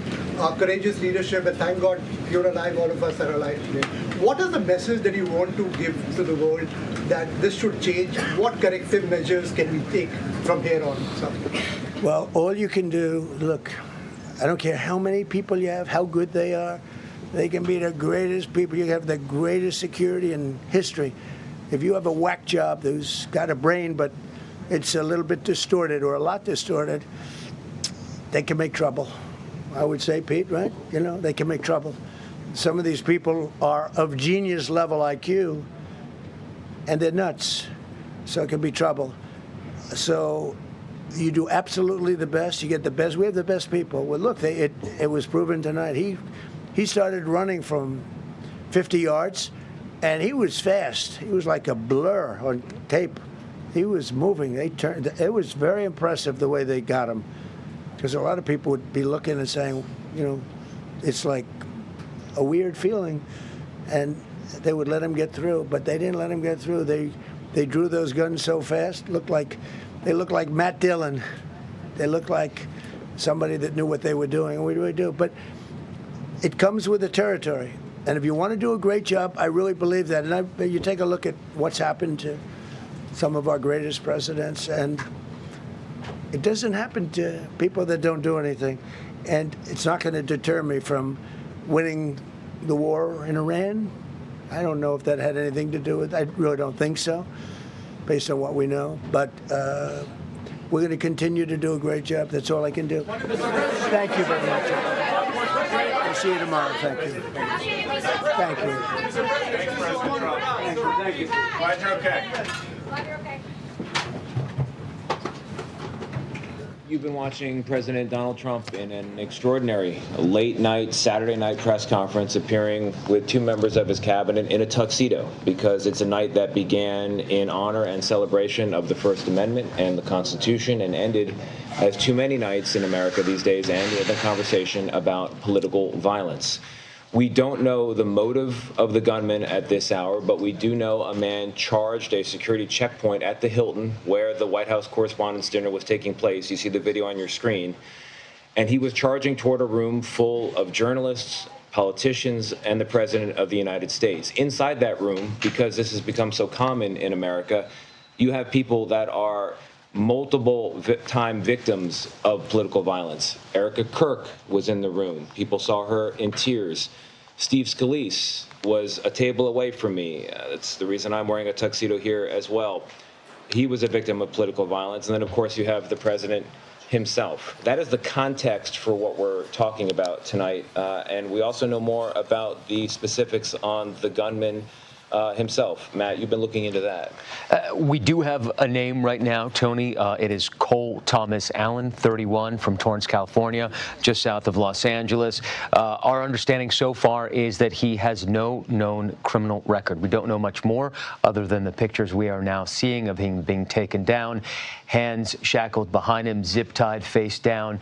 courageous leadership, and thank God you're alive. All of us are alive today. What is the message that you want to give to the world that this should change? What corrective measures can we take from here on? Well, all you can do, look, I don't care how many people you have, how good they are. They can be the greatest people. You have the greatest security in history. If you have a whack job who's got a brain, but it's a little bit distorted or a lot distorted, they can make trouble. I would say, Pete, right? They can make trouble. Some of these people are of genius level IQ, and they're nuts, so it can be trouble. So you do absolutely the best. You get the best. We have the best people. Well, look, it was proven tonight. He started running from 50 yards, and he was fast. He was like a blur on tape. He was moving. It was very impressive the way they got him, because a lot of people would be looking and saying, it's like a weird feeling, and they would let him get through, but they didn't let him get through. They drew those guns so fast. They looked like Matt Dillon. They looked like somebody that knew what they were doing, and we really do. But it comes with the territory. And if you want to do a great job, I really believe that. And you take a look at what's happened to some of our greatest presidents, and it doesn't happen to people that don't do anything. And it's not going to deter me from winning the war in Iran. I don't know if that had anything to do with it. I really don't think so, based on what we know. But we're going to continue to do a great job. That's all I can do. Thank you very much. We'll see you tomorrow. Thank you. Thank you. Thanks, President Trump. Thank you. Glad you're okay. You've been watching President Donald Trump in an extraordinary late-night, Saturday night press conference, appearing with two members of his cabinet in a tuxedo, because it's a night that began in honor and celebration of the First Amendment and the Constitution, and ended, as too many nights in America these days, end with a conversation about political violence. We don't know the motive of the gunman at this hour, but we do know a man charged a security checkpoint at the Hilton, where the White House Correspondents' dinner was taking place. You see the video on your screen. And he was charging toward a room full of journalists, politicians, and the President of the United States. Inside that room, because this has become so common in America, you have people that are multiple-time victims of political violence. Erica Kirk was in the room. People saw her in tears. Steve Scalise was a table away from me. That's the reason I'm wearing a tuxedo here as well. He was a victim of political violence. And then, of course, you have the president himself. That is the context for what we're talking about tonight. And we also know more about the specifics on the gunman himself. Matt, you've been looking into that. We do have a name right now, Tony. It is Cole Thomas Allen, 31, from Torrance, California, just south of Los Angeles. Our understanding so far is that he has no known criminal record. We don't know much more other than the pictures we are now seeing of him being taken down, hands shackled behind him, zip-tied, face down.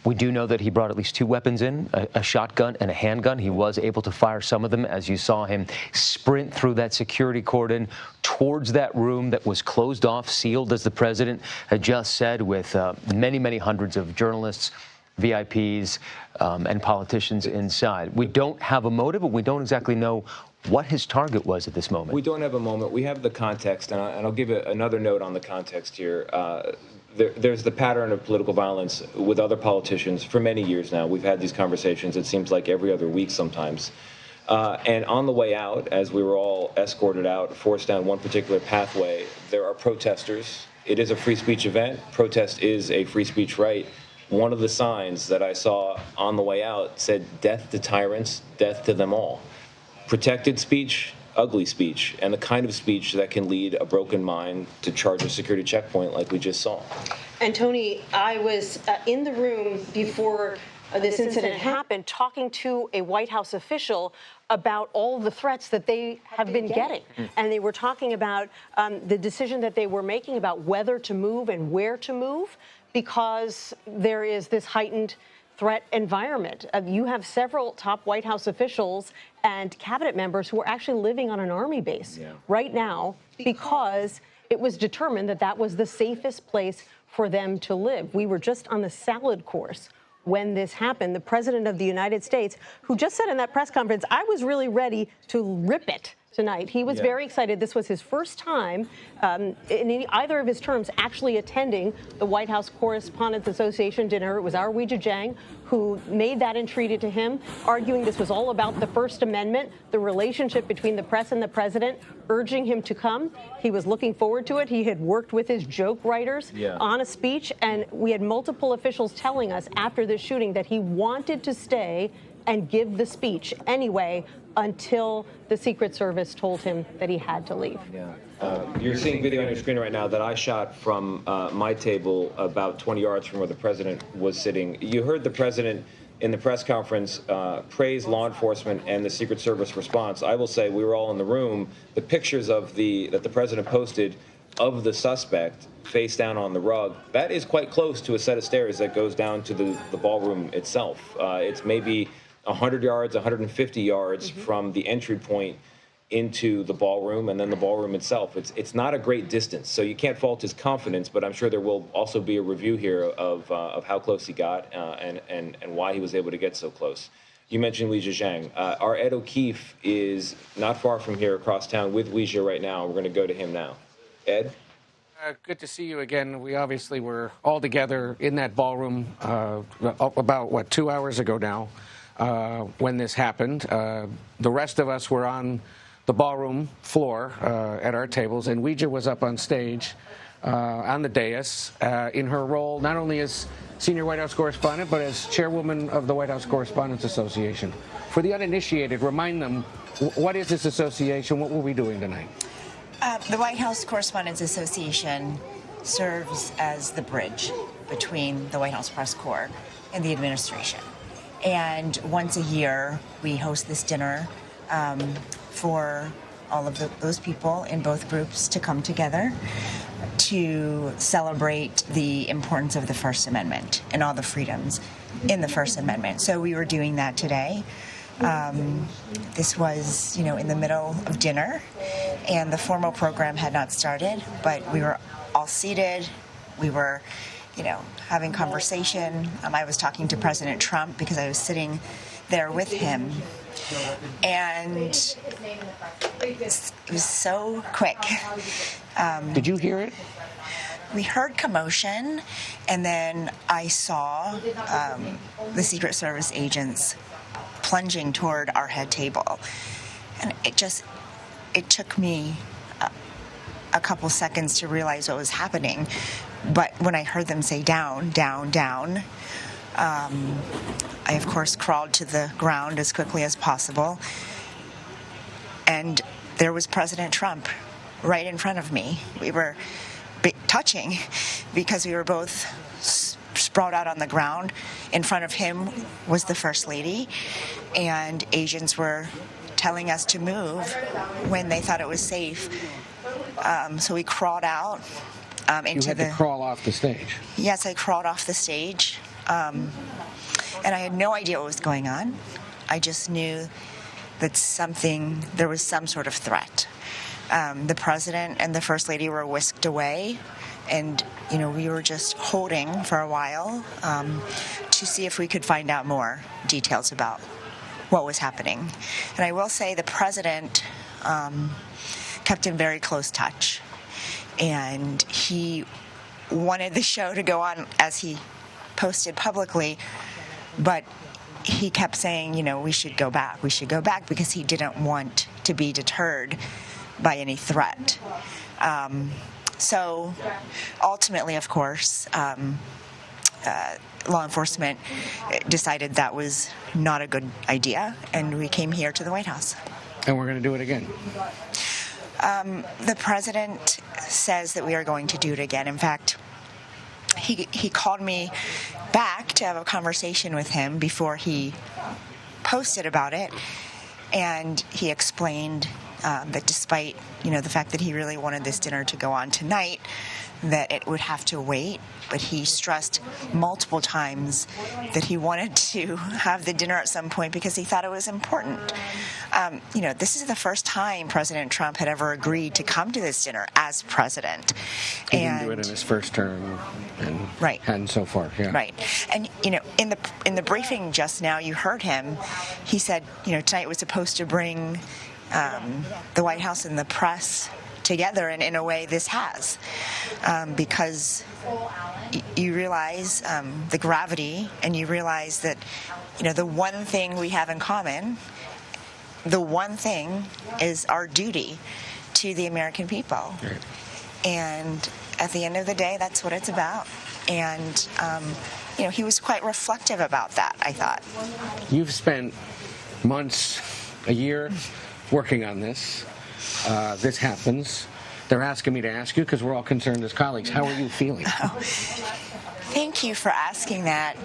We do know that he brought at least two weapons in, a shotgun and a handgun. He was able to fire some of them, as you saw him sprint through that security cordon towards that room that was closed off, sealed, as the president had just said, with many, many hundreds of journalists, VIPs, and politicians inside. We don't have a motive, but we don't exactly know what his target was at this moment. We don't have a moment. We have the context, and I'll give another note on the context here. There's the pattern of political violence with other politicians for many years now. We've had these conversations, it seems like every other week sometimes. And on the way out, as we were all escorted out, forced down one particular pathway, there are protesters. It is a free speech event. Protest is a free speech right. One of the signs that I saw on the way out said, "Death to tyrants, death to them all." Protected speech, ugly speech, and the kind of speech that can lead a broken mind to charge a security checkpoint like we just saw. And Tony, I was in the room before this incident happened, talking to a White House official about all the threats that they have been getting. And they were talking about the decision that they were making about whether to move and where to move, because there is this heightened threat environment. You have several top White House officials and cabinet members who are actually living on an army base right now because it was determined that that was the safest place for them to live. We were just on the salad course when this happened. The President of the United States, who just said in that press conference, I was really ready to rip it tonight. He was very excited. This was his first time in either of his terms actually attending the White House Correspondents Association dinner. It was our Weijia Jiang who made that entreaty to him, arguing this was all about the First Amendment, the relationship between the press and the president, urging him to come. He was looking forward to it. He had worked with his joke writers on a speech, and we had multiple officials telling us after this shooting that he wanted to stay and give the speech anyway until the Secret Service told him that he had to leave. You're seeing video on your screen right now that I shot from my table about 20 yards from where the president was sitting. You heard the president in the press conference praise law enforcement and the Secret Service response. I will say we were all in the room. The pictures that the president posted of the suspect face down on the rug, that is quite close to a set of stairs that goes down to the ballroom itself. It's maybe 100 yards, 150 yards from the entry point into the ballroom and then the ballroom itself. It's not a great distance, so you can't fault his confidence, but I'm sure there will also be a review here of how close he got and why he was able to get so close. You mentioned Weijia Zhang. Our Ed O'Keefe is not far from here across town with Weijia right now. We're going to go to him now. Ed? Good to see you again. We obviously were all together in that ballroom about, 2 hours ago now when this happened. The rest of us were on the ballroom floor at our tables, and Weijia was up on stage on the dais in her role not only as senior White House correspondent, but as chairwoman of the White House Correspondents Association. For the uninitiated, remind them, what is this association? What were we doing tonight? The White House Correspondents Association serves as the bridge between the White House Press Corps and the administration. And once a year, we host this dinner for all of those people in both groups to come together to celebrate the importance of the First Amendment and all the freedoms in the First Amendment. So we were doing that today. This was, in the middle of dinner, and the formal program had not started, but we were all seated. We were, having conversation. I was talking to President Trump because I was sitting there with him. And it was so quick. Did you hear it? We heard commotion, and then I saw the Secret Service agents plunging toward our head table. And it took me a couple seconds to realize what was happening. But when I heard them say down, down, down, I, of course, crawled to the ground as quickly as possible. And there was President Trump right in front of me. We were touching because we were both sprawled out on the ground. In front of him was the First Lady, and agents were telling us to move when they thought it was safe. So we crawled out into You had to crawl off the stage. Yes, I crawled off the stage. And I had no idea what was going on. I just knew that there was some sort of threat. The president and the First Lady were whisked away, and we were just holding for a while to see if we could find out more details about what was happening. And I will say the president kept in very close touch, and he wanted the show to go on as he posted publicly, but he kept saying, we should go back, because he didn't want to be deterred by any threat. So ultimately, of course, law enforcement decided that was not a good idea, and we came here to the White House. And we're going to do it again. The president says that we are going to do it again. In fact, he called me back to have a conversation with him before he posted about it, and he explained that despite the fact that he really wanted this dinner to go on tonight, that it would have to wait. But he stressed multiple times that he wanted to have the dinner at some point because he thought it was important. This is the first time President Trump had ever agreed to come to this dinner as president. He didn't do it in his first term, and right. hadn't so far. Yeah. Right. And in the briefing just now, you heard him. He said, tonight was supposed to bring the White House and the press together, and in a way this has, because you realize the gravity, and you realize that the one thing we have in common, the one thing is our duty to the American people. Right. And at the end of the day, that's what it's about. And he was quite reflective about that, I thought. You've spent months, a year, working on this. This happens. They're asking me to ask you because we're all concerned as colleagues. How are you feeling? Thank you for asking that.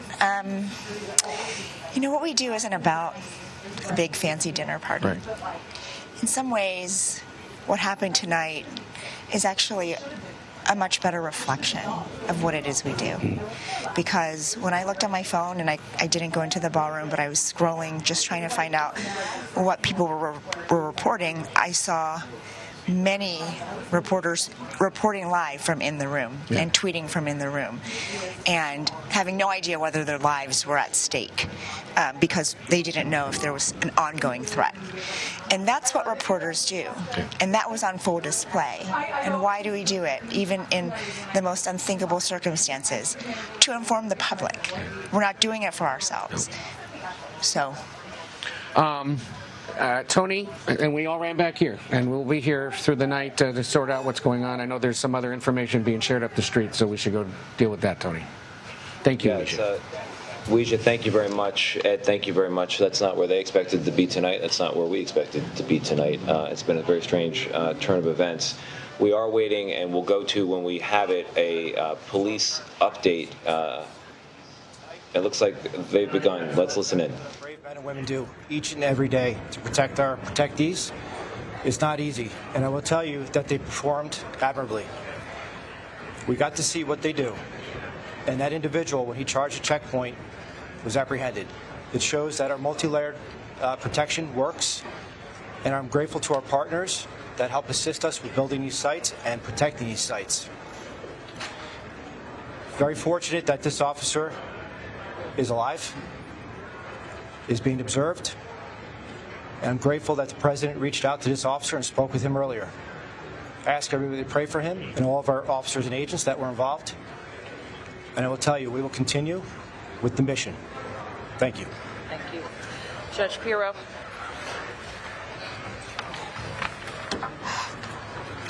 What we do isn't about a big fancy dinner party. Right. In some ways, what happened tonight is actually a much better reflection of what it is we do. Because when I looked on my phone, and I didn't go into the ballroom, but I was scrolling just trying to find out what people were reporting, I saw many reporters reporting live from in the room and tweeting from in the room and having no idea whether their lives were at stake because they didn't know if there was an ongoing threat. And that's what reporters do. And that was on full display. And why do we do it, even in the most unthinkable circumstances? To inform the public. We're not doing it for ourselves. So. Tony, and we all ran back here, and we'll be here through the night to sort out what's going on. I know there's some other information being shared up the street, so we should go deal with that, Tony. Thank you, Weijia, thank you very much. Ed, thank you very much. That's not where they expected to be tonight. That's not where we expected to be tonight. It's been a very strange turn of events. We are waiting, and we'll go to, when we have it, a police update. It looks like they've begun. Let's listen in. Men and women do each and every day to protect our protectees. It's not easy, and I will tell you that they performed admirably. We got to see what they do, and that individual, when he charged a checkpoint, was apprehended. It shows that our multi-layered protection works, and I'm grateful to our partners that help assist us with building these sites and protecting these sites. Very fortunate that this officer is alive, is being observed, and I'm grateful that the President reached out to this officer and spoke with him earlier. I ask everybody to pray for him and all of our officers and agents that were involved, and I will tell you, we will continue with the mission. Thank you. Thank you. Judge Pirro.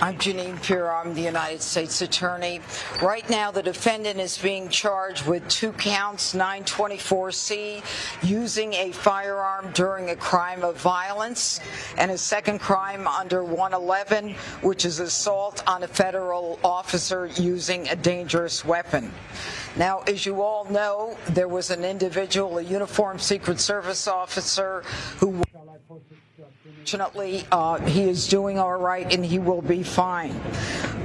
I'm Janine Pirro. I'm the United States Attorney. Right now, the defendant is being charged with 2 counts, 924C, using a firearm during a crime of violence, and a second crime under 111, which is assault on a federal officer using a dangerous weapon. Now, as you all know, there was an individual, a uniformed Secret Service officer, who fortunately, he is doing all right and he will be fine.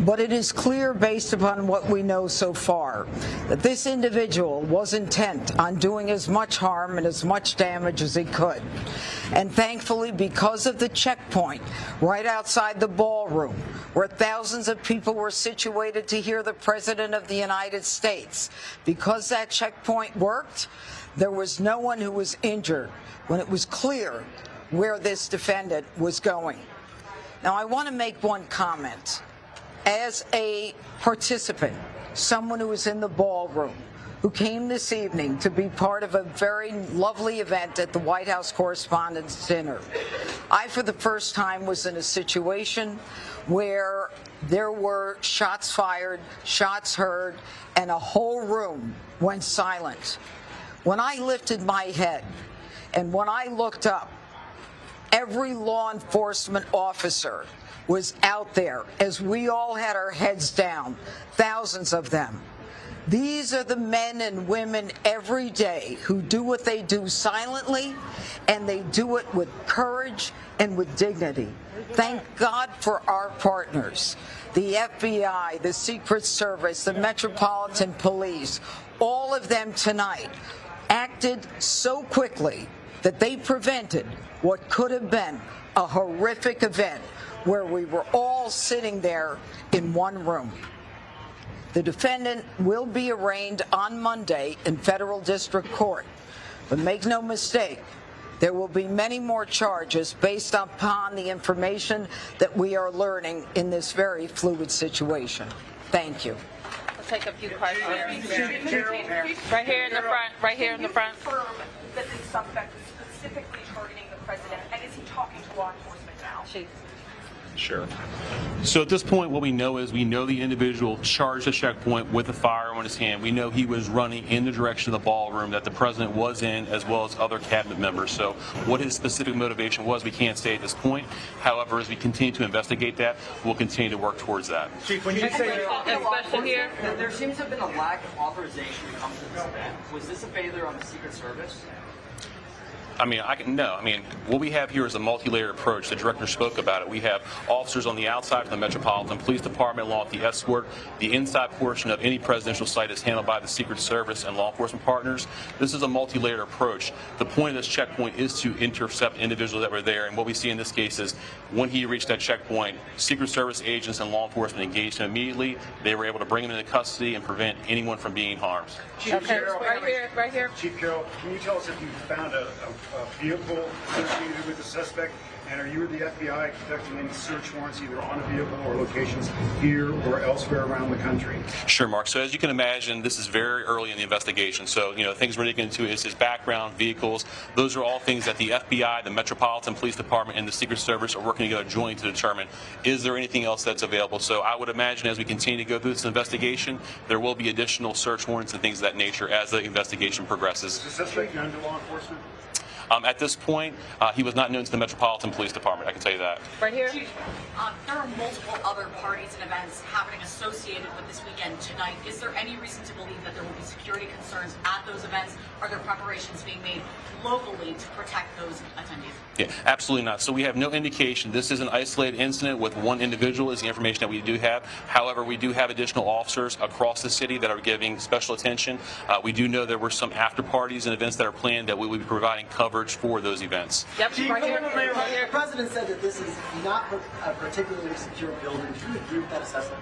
But it is clear, based upon what we know so far, that this individual was intent on doing as much harm and as much damage as he could. And thankfully, because of the checkpoint right outside the ballroom, where thousands of people were situated to hear the President of the United States, because that checkpoint worked, there was no one who was injured when it was clear where this defendant was going. Now, I want to make one comment. As a participant, someone who was in the ballroom, who came this evening to be part of a very lovely event at the White House Correspondents' Dinner, I, for the first time, was in a situation where there were shots fired, shots heard, and a whole room went silent. When I lifted my head and when I looked up, every law enforcement officer was out there as we all had our heads down, thousands of them. These are the men and women every day who do what they do silently, and they do it with courage and with dignity. Thank God for our partners, the FBI, the Secret Service, the Metropolitan Police. All of them tonight acted so quickly that they prevented what could have been a horrific event where we were all sitting there in one room. The defendant will be arraigned on Monday in federal district court. But make no mistake, there will be many more charges based upon the information that we are learning in this very fluid situation. Thank you. We'll take a few questions. Right here in the front, right here in the front. That this suspect is specifically targeting the president, and is he talking to law enforcement now? Sure. So at this point, what we know is we know the individual charged the checkpoint with a firearm in his hand. We know he was running in the direction of the ballroom that the president was in, as well as other cabinet members. So what his specific motivation was, we can't say at this point. However, as we continue to investigate that, we'll continue to work towards that. Chief, when you say here, there seems to have been a lack of authorization to come to this event. Was this a failure on the Secret Service? I mean, what we have here is a multi-layered approach. The director spoke about it. We have officers on the outside from the Metropolitan Police Department, along with the escort. The inside portion of any presidential site is handled by the Secret Service and law enforcement partners. This is a multi-layered approach. The point of this checkpoint is to intercept individuals that were there, and what we see in this case is when he reached that checkpoint, Secret Service agents and law enforcement engaged him immediately. They were able to bring him into custody and prevent anyone from being harmed. Okay, right here. Chief Carroll, can you tell us if you found a vehicle associated with the suspect, and are you or the FBI conducting any search warrants either on a vehicle or locations here or elsewhere around the country? Sure, Mark. So as you can imagine, this is very early in the investigation. So, things we're digging into is his background, vehicles. Those are all things that the FBI, the Metropolitan Police Department, and the Secret Service are working together jointly to determine, is there anything else that's available? So I would imagine as we continue to go through this investigation, there will be additional search warrants and things of that nature as the investigation progresses. Is the suspect known to law enforcement? At this point, he was not known to the Metropolitan Police Department, I can tell you that. Right here. There are multiple other parties and events happening associated with this weekend tonight. Is there any reason to believe that there will be security concerns at those events? Are there preparations being made locally to protect those attendees? Yeah, absolutely not. So we have no indication. This is an isolated incident with one individual is the information that we do have. However, we do have additional officers across the city that are giving special attention. We do know there were some after parties and events that are planned that we will be providing coverage for those events. Yep, right here. The president said that this is not a particularly secure building. Do you agree with that assessment?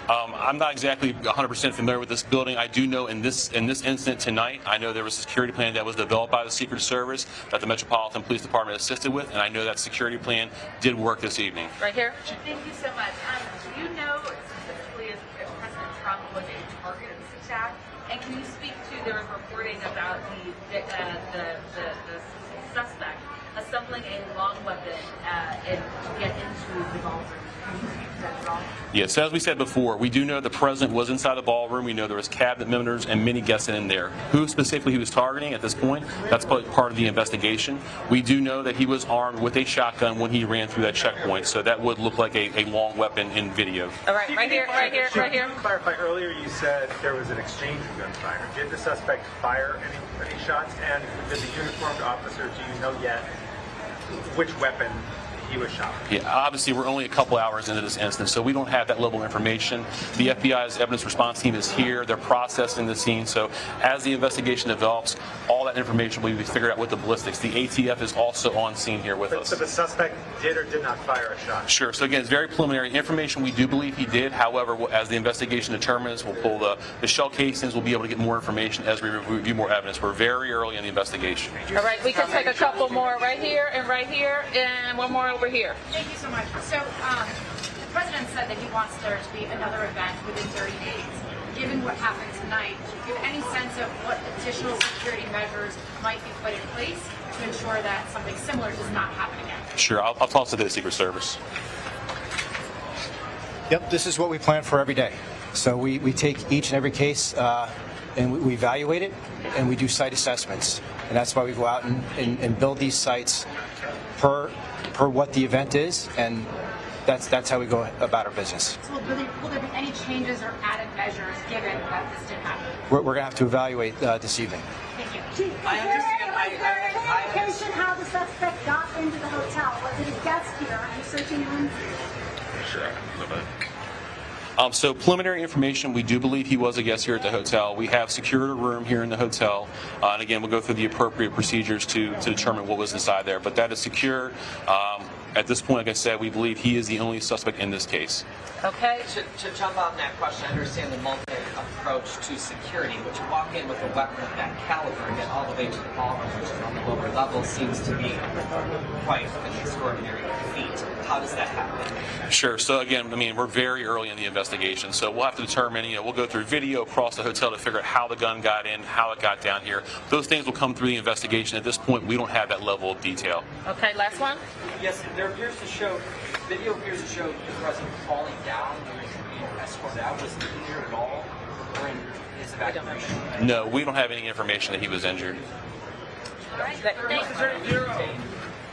I'm not exactly 100% familiar with this building. I do know in this incident tonight, I know there was a security plan that was developed by the Secret Service that the Metropolitan Police Department assisted with, and I know that security plan did work this evening. Right here. Thank you so much. Do you know specifically if President Trump was a target of this attack? And can you speak to, there was reporting about the suspect assembling a long weapon and to get into the ballroom? Yes, so as we said before, we do know the president was inside the ballroom. We know there was cabinet members and many guests in there. Who specifically he was targeting at this point, that's part of the investigation. We do know that he was armed with a shotgun when he ran through that checkpoint, so that would look like a long weapon in video. All right, right here. Can you clarify, earlier you said there was an exchange of gunfire. Did the suspect fire any shots? And did the uniformed officer, do you know yet which weapon he was shot? Yeah, obviously we're only a couple hours into this incident, so we don't have that level of information. The FBI's evidence response team is here. They're processing the scene. So as the investigation develops, all that information will be figured out with the ballistics. The ATF is also on scene here with us. So the suspect did or did not fire a shot? Sure. So again, it's very preliminary information. We do believe he did. However, as the investigation determines, we'll pull the shell casings. We'll be able to get more information as we review more evidence. We're very early in the investigation. All right, we can take a couple more right here, and one more over here. Thank you so much. So the president said that he wants there to be another event within 30 days. Given what happened tonight, do you have any sense of what additional security measures might be put in place to ensure that something similar does not happen again? Sure. I'll toss it to the Secret Service. Yep, this is what we plan for every day. So we take each and every case and we evaluate it, and we do site assessments. And that's why we go out and build these sites per what the event is, and that's how we go about our business. So will there be any changes or added measures given that this did happen? We're going to have to evaluate this evening. Thank you. Chief, was there any indication how the suspect got into the hotel? Was it a guest here and searching rooms? Sure. So preliminary information, we do believe he was a guest here at the hotel. We have secured a room here in the hotel, and again, we'll go through the appropriate procedures to determine what was inside there. But that is secure. At this point, like I said, we believe he is the only suspect in this case. Okay. To jump on that question, I understand the multi-approach to security, but to walk in with a weapon of that caliber and get all the way to the ballroom, which is on the lower level, seems to be quite an extraordinary feat. how does that happen? Sure. So again, I mean, we're very early in the investigation, so we'll have to determine, we'll go through video across the hotel to figure out how the gun got in, how it got down here. Those things will come through the investigation. At this point, we don't have that level of detail. Okay, last one. Yes, video appears to show the president falling down when being escorted out. Was he injured at all during his evacuation? No, we don't have any information that he was injured. All right.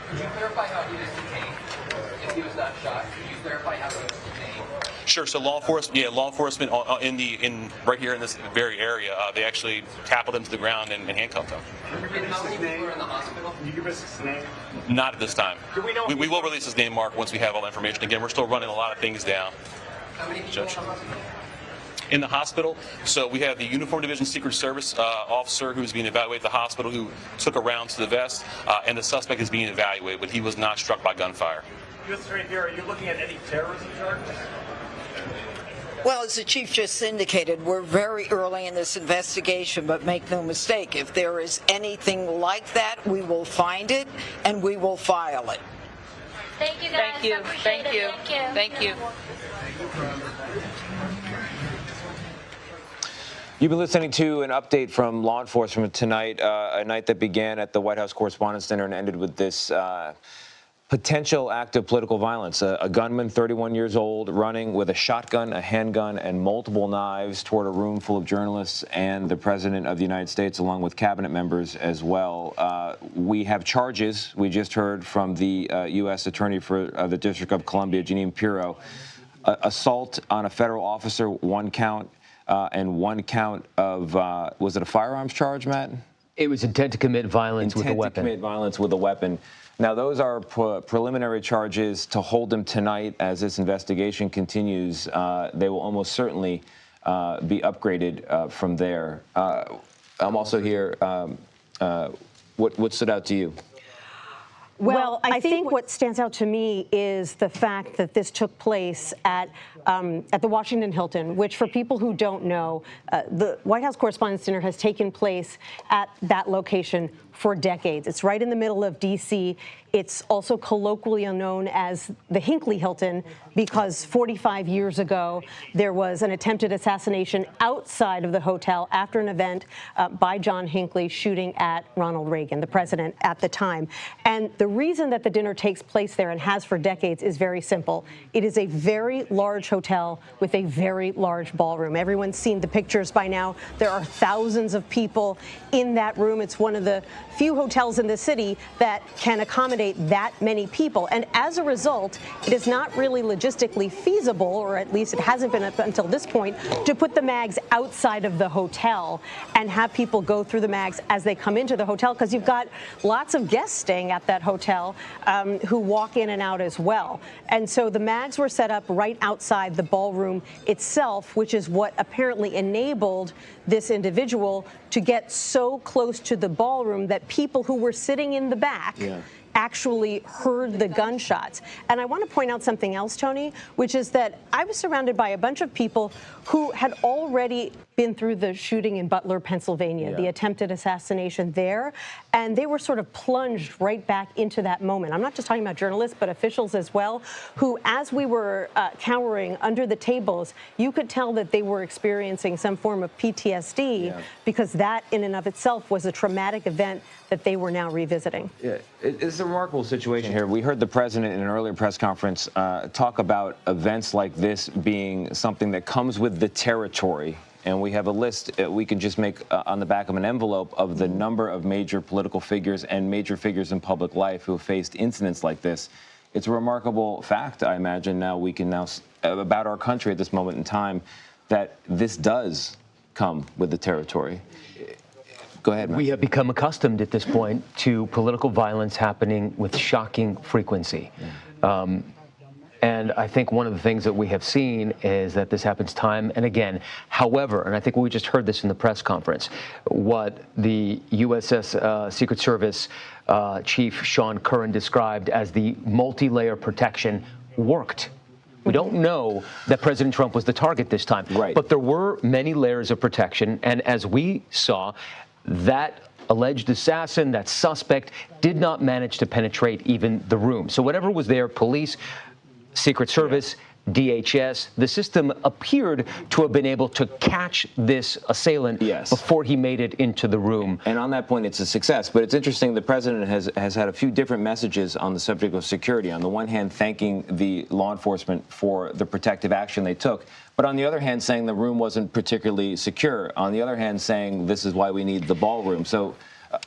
Could you clarify how he was detained? If he was not shot, could you clarify how he was detained? Sure. So law enforcement right here in this very area, they actually tackled him to the ground and handcuffed him. And how many people are in the hospital? Can you give us his name? Not at this time. Do we know? We will release his name, Mark, once we have all the information. Again, we're still running a lot of things down. How many people in the hospital? In the hospital, so we have the Uniform Division Secret Service officer who's being evaluated at the hospital who took a round to the vest, and the suspect is being evaluated, but he was not struck by gunfire. Just right here, are you looking at any terrorism charges? Well, as the chief just indicated, we're very early in this investigation, but make no mistake, if there is anything like that, we will find it and we will file it. Thank you, guys. Thank you. Thank you. Thank you. You've been listening to an update from law enforcement tonight, a night that began at the White House Correspondents' Dinner and ended with this potential act of political violence. A gunman, 31 years old, running with a shotgun, a handgun, and multiple knives toward a room full of journalists and the President of the United States, along with cabinet members as well. We have charges. We just heard from the U.S. Attorney for the District of Columbia, Jeanine Pirro. Assault on a federal officer, one count. And one count of, was it a firearms charge, Matt? It was intent to commit violence with a weapon. Intent to commit violence with a weapon. Now, those are preliminary charges to hold him tonight as this investigation continues. They will almost certainly be upgraded from there. I'm also here. What stood out to you? Well, I think what stands out to me is the fact that this took place at the Washington Hilton, which for people who don't know, the White House Correspondents' Dinner has taken place at that location for decades. It's right in the middle of D.C. It's also colloquially known as the Hinckley Hilton because 45 years ago, there was an attempted assassination outside of the hotel after an event by John Hinckley shooting at Ronald Reagan, the president at the time. And the reason that the dinner takes place there and has for decades is very simple. It is a very large hotel with a very large ballroom. Everyone's seen the pictures by now. There are thousands of people in that room. It's one of the few hotels in the city that can accommodate that many people. And as a result, it is not really logistically feasible, or at least it hasn't been up until this point, to put the mags outside of the hotel and have people go through the mags as they come into the hotel, because you've got lots of guests staying at that hotel who walk in and out as well. And so the mags were set up right outside the ballroom itself, which is what apparently enabled this individual to get so close to the ballroom that people who were sitting in the back actually heard the gunshots. And I want to point out something else, Tony, which is that I was surrounded by a bunch of people who had already been through the shooting in Butler, Pennsylvania, the attempted assassination there, and they were sort of plunged right back into that moment. I'm not just talking about journalists, but officials as well, who, as we were cowering under the tables, you could tell that they were experiencing some form of PTSD because that in and of itself was a traumatic event that they were now revisiting. Yeah, it's a remarkable situation here. We heard the president in an earlier press conference talk about events like this being something that comes with the territory. And we have a list we can just make on the back of an envelope of the number of major political figures and major figures in public life who have faced incidents like this. It's a remarkable fact, I imagine, now we can now, about our country at this moment in time, that this does come with the territory. Go ahead, Matt. We have become accustomed at this point to political violence happening with shocking frequency. And I think one of the things that we have seen is that this happens time and again. However, and I think we just heard this in the press conference, what the USS Secret Service Chief Sean Curran described as the multi-layer protection worked. We don't know that President Trump was the target this time, but there were many layers of protection. And as we saw, that alleged assassin, that suspect, did not manage to penetrate even the room. So whatever was there, police, Secret Service, DHS, the system appeared to have been able to catch this assailant before he made it into the room. And on that point, it's a success. But it's interesting, the president has had a few different messages on the subject of security. On the one hand, thanking the law enforcement for the protective action they took, but on the other hand, saying the room wasn't particularly secure. On the other hand, saying this is why we need the ballroom. So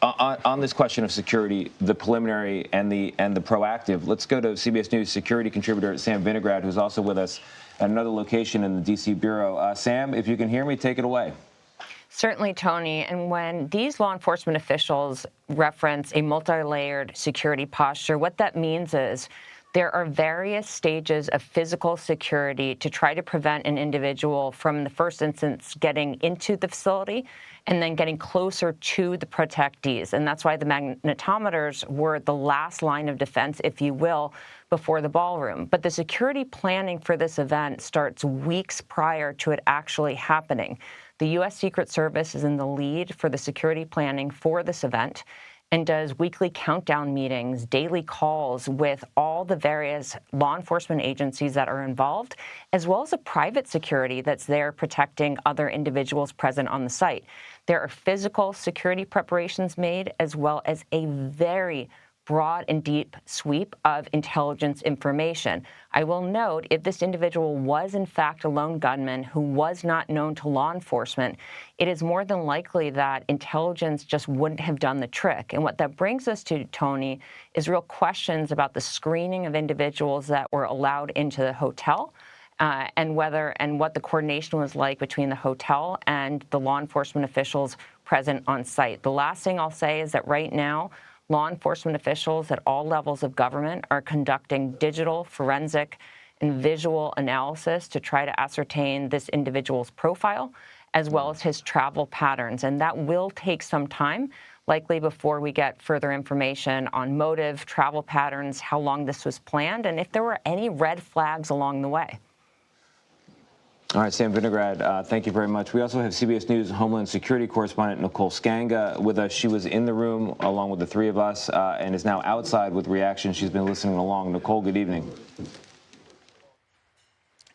on this question of security, the preliminary and the proactive, let's go to CBS News security contributor Sam Vinograd, who's also with us at another location in the D.C. Bureau. Sam, if you can hear me, take it away. Certainly, Tony. And when these law enforcement officials reference a multi-layered security posture, what that means is there are various stages of physical security to try to prevent an individual from, in the first instance, getting into the facility and then getting closer to the protectees. And that's why the magnetometers were the last line of defense, if you will, before the ballroom. But the security planning for this event starts weeks prior to it actually happening. The U.S. Secret Service is in the lead for the security planning for this event and does weekly countdown meetings, daily calls with all the various law enforcement agencies that are involved, as well as a private security that's there protecting other individuals present on the site. There are physical security preparations made, as well as a very broad and deep sweep of intelligence information. I will note, if this individual was in fact a lone gunman who was not known to law enforcement, it is more than likely that intelligence just wouldn't have done the trick. And what that brings us to, Tony, is real questions about the screening of individuals that were allowed into the hotel. And what the coordination was like between the hotel and the law enforcement officials present on site. The last thing I'll say is that right now, law enforcement officials at all levels of government are conducting digital, forensic, and visual analysis to try to ascertain this individual's profile, as well as his travel patterns. And that will take some time, likely before we get further information on motive, travel patterns, how long this was planned, and if there were any red flags along the way. All right, Sam Vinograd, thank you very much. We also have CBS News Homeland Security correspondent Nicole Skanga with us. She was in the room along with the three of us and is now outside with reaction. She's been listening along. Nicole, good evening.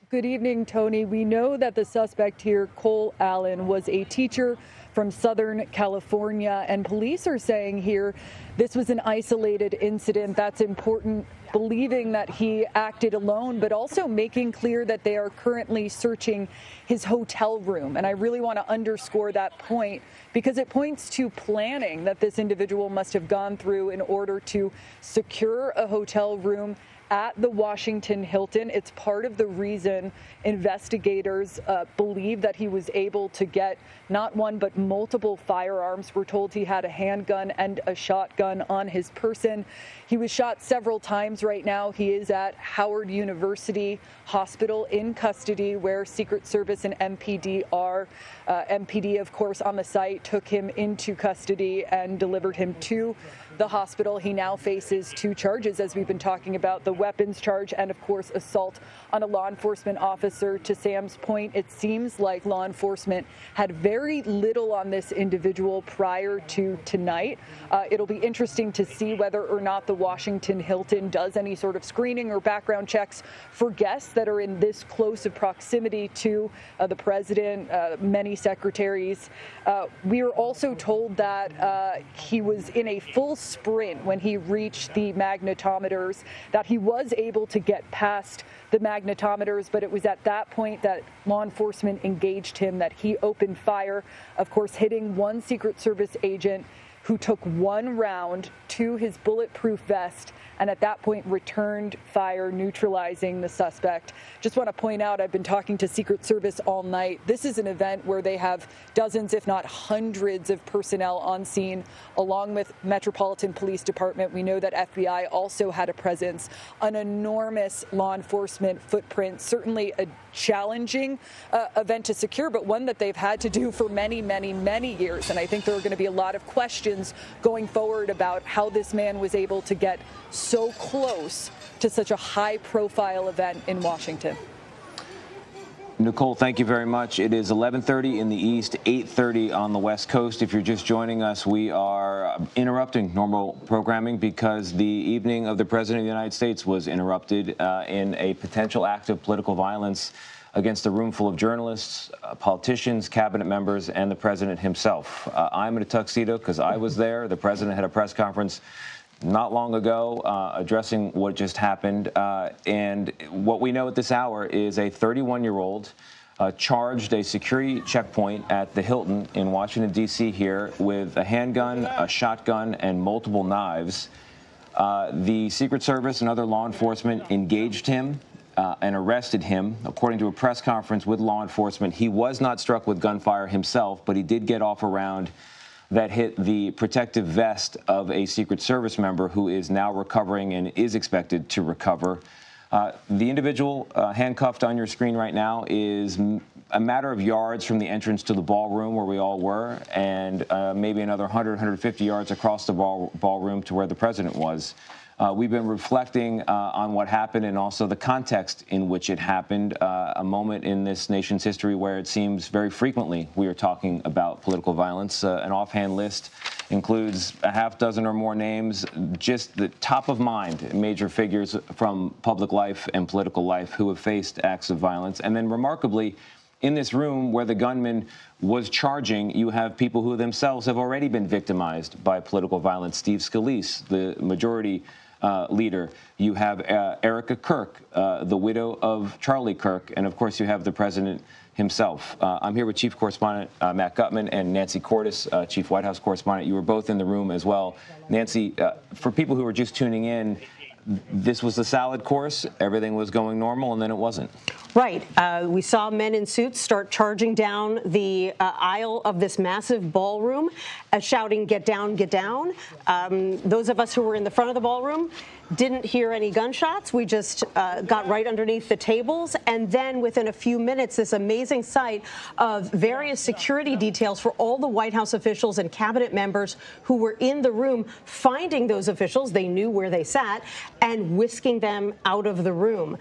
Good evening, Tony. We know that the suspect here, Cole Allen, was a teacher from Southern California, and police are saying here this was an isolated incident. That's important, believing that he acted alone, but also making clear that they are currently searching his hotel room. And I really want to underscore that point because it points to planning that this individual must have gone through in order to secure a hotel room at the Washington Hilton. It's part of the reason investigators believe that he was able to get not one but multiple firearms. We're told he had a handgun and a shotgun on his person. He was shot several times. Right now he is at Howard University Hospital in custody, where Secret Service and MPD are. MPD, of course, on the site took him into custody and delivered him to the hospital. He now faces 2 charges, as we've been talking about, the weapons charge and, of course, assault on a law enforcement officer. To Sam's point, it seems like law enforcement had very little on this individual prior to tonight. It'll be interesting to see whether or not the Washington Hilton does any sort of screening or background checks for guests that are in this close of proximity to the president, many secretaries. We were also told that he was in a full sprint when he reached the magnetometers, that he was able to get past the magnetometers, but it was at that point that law enforcement engaged him, that he opened fire, of course, hitting one Secret Service agent who took 1 round to his bulletproof vest and at that point returned fire, neutralizing the suspect. Just want to point out, I've been talking to Secret Service all night. This is an event where they have dozens, if not hundreds, of personnel on scene, along with Metropolitan Police Department. We know that FBI also had a presence, an enormous law enforcement footprint, certainly a challenging event to secure, but one that they've had to do for many, many, many years. And I think there are going to be a lot of questions going forward about how this man was able to get so close to such a high-profile event in Washington. Nicole, thank you very much. It is 11:30 in the East, 8:30 on the West Coast. If you're just joining us, we are interrupting normal programming because the evening of the President of the United States was interrupted in a potential act of political violence against a room full of journalists, politicians, cabinet members, and the President himself. I'm in a tuxedo because I was there. The President had a press conference not long ago addressing what just happened. And what we know at this hour is a 31-year-old charged a security checkpoint at the Hilton in Washington, D.C. here with a handgun, a shotgun, and multiple knives. The Secret Service and other law enforcement engaged him and arrested him. According to a press conference with law enforcement, he was not struck with gunfire himself, but he did get off a round that hit the protective vest of a Secret Service member who is now recovering and is expected to recover. The individual handcuffed on your screen right now is a matter of yards from the entrance to the ballroom where we all were, and maybe another 100, 150 yards across the ballroom to where the President was. We've been reflecting on what happened and also the context in which it happened, a moment in this nation's history where it seems very frequently we are talking about political violence. An offhand list includes a half dozen or more names, just the top of mind major figures from public life and political life who have faced acts of violence. And then remarkably, in this room where the gunman was charging, you have people who themselves have already been victimized by political violence. Steve Scalise, the majority leader. You have Erica Kirk, the widow of Charlie Kirk. And, of course, you have the President himself. I'm here with Chief Correspondent Matt Gutman and Nancy Cordes, Chief White House Correspondent. You were both in the room as well. Nancy, for people who are just tuning in, this was the salad course. Everything was going normal, and then it wasn't. Right. We saw men in suits start charging down the aisle of this massive ballroom, shouting, "Get down, get down." Those of us who were in the front of the ballroom didn't hear any gunshots. We just got right underneath the tables. And then within a few minutes, this amazing sight of various security details for all the White House officials and cabinet members who were in the room, finding those officials, they knew where they sat, and whisking them out of the room.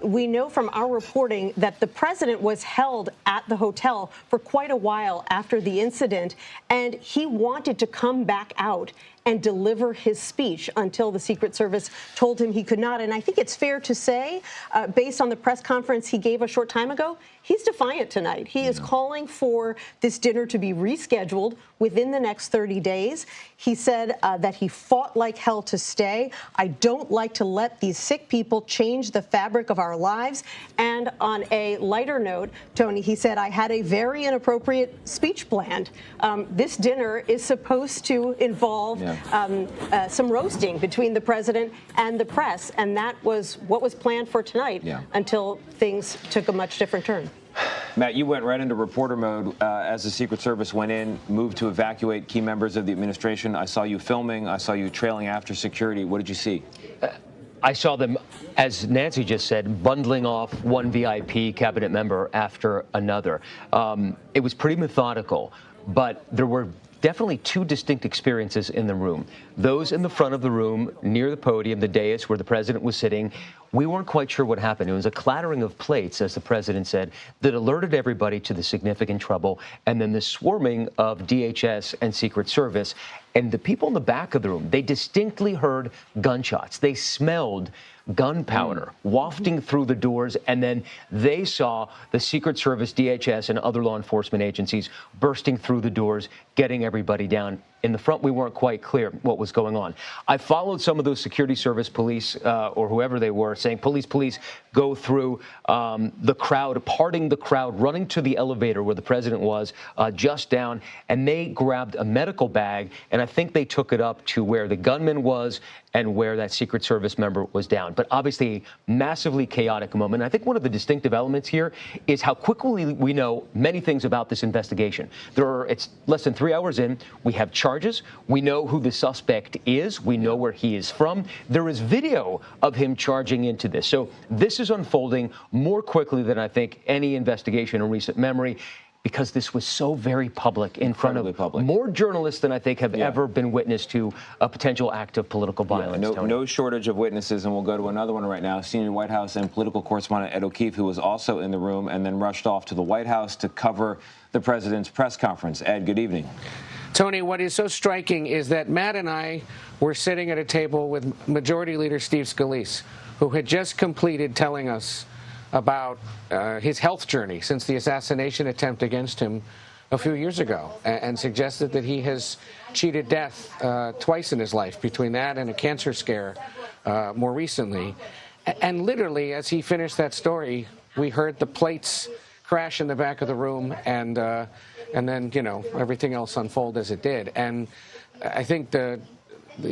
We know from our reporting that the President was held at the hotel for quite a while after the incident, and he wanted to come back out and deliver his speech until the Secret Service told him he could not. And I think it's fair to say, based on the press conference he gave a short time ago, he's defiant tonight. He is calling for this dinner to be rescheduled within the next 30 days. He said that he fought like hell to stay. I don't like to let these sick people change the fabric of our lives. And on a lighter note, Tony, he said, I had a very inappropriate speech planned. This dinner is supposed to involve some roasting between the President and the press. And that was what was planned for tonight until things took a much different turn. Matt, you went right into reporter mode as the Secret Service went in, moved to evacuate key members of the administration. I saw you filming. I saw you trailing after security. What did you see? I saw them, as Nancy just said, bundling off one VIP cabinet member after another. It was pretty methodical, but there were definitely two distinct experiences in the room. Those in the front of the room, near the podium, the dais where the President was sitting, we weren't quite sure what happened. It was a clattering of plates, as the President said, that alerted everybody to the significant trouble, and then the swarming of DHS and Secret Service. And the people in the back of the room, they distinctly heard gunshots. They smelled gunpowder wafting through the doors, and then they saw the Secret Service, DHS, and other law enforcement agencies bursting through the doors, getting everybody down. In the front, we weren't quite clear what was going on. I followed some of those security service police or whoever they were saying, police, go through the crowd, parting the crowd, running to the elevator where the President was, just down, and they grabbed a medical bag, and I think they took it up to where the gunman was and where that Secret Service member was down. But obviously, a massively chaotic moment. And I think one of the distinctive elements here is how quickly we know many things about this investigation. It's less than 3 hours in. We have charges. We know who the suspect is. We know where he is from. There is video of him charging into this. So this is unfolding more quickly than I think any investigation in recent memory. because this was so very public in front of more journalists than I think have ever been witness to a potential act of political violence. No shortage of witnesses, and we'll go to another one right now. Senior White House and political correspondent Ed O'Keefe, who was also in the room and then rushed off to the White House to cover the president's press conference. Ed, good evening. Tony, what is so striking is that Matt and I were sitting at a table with Majority Leader Steve Scalise, who had just completed telling us about his health journey since the assassination attempt against him a few years ago, and suggested that he has cheated death twice in his life, between that and a cancer scare more recently. And literally, as he finished that story, we heard the plates crash in the back of the room, and then, you know, everything else unfold as it did. And I think the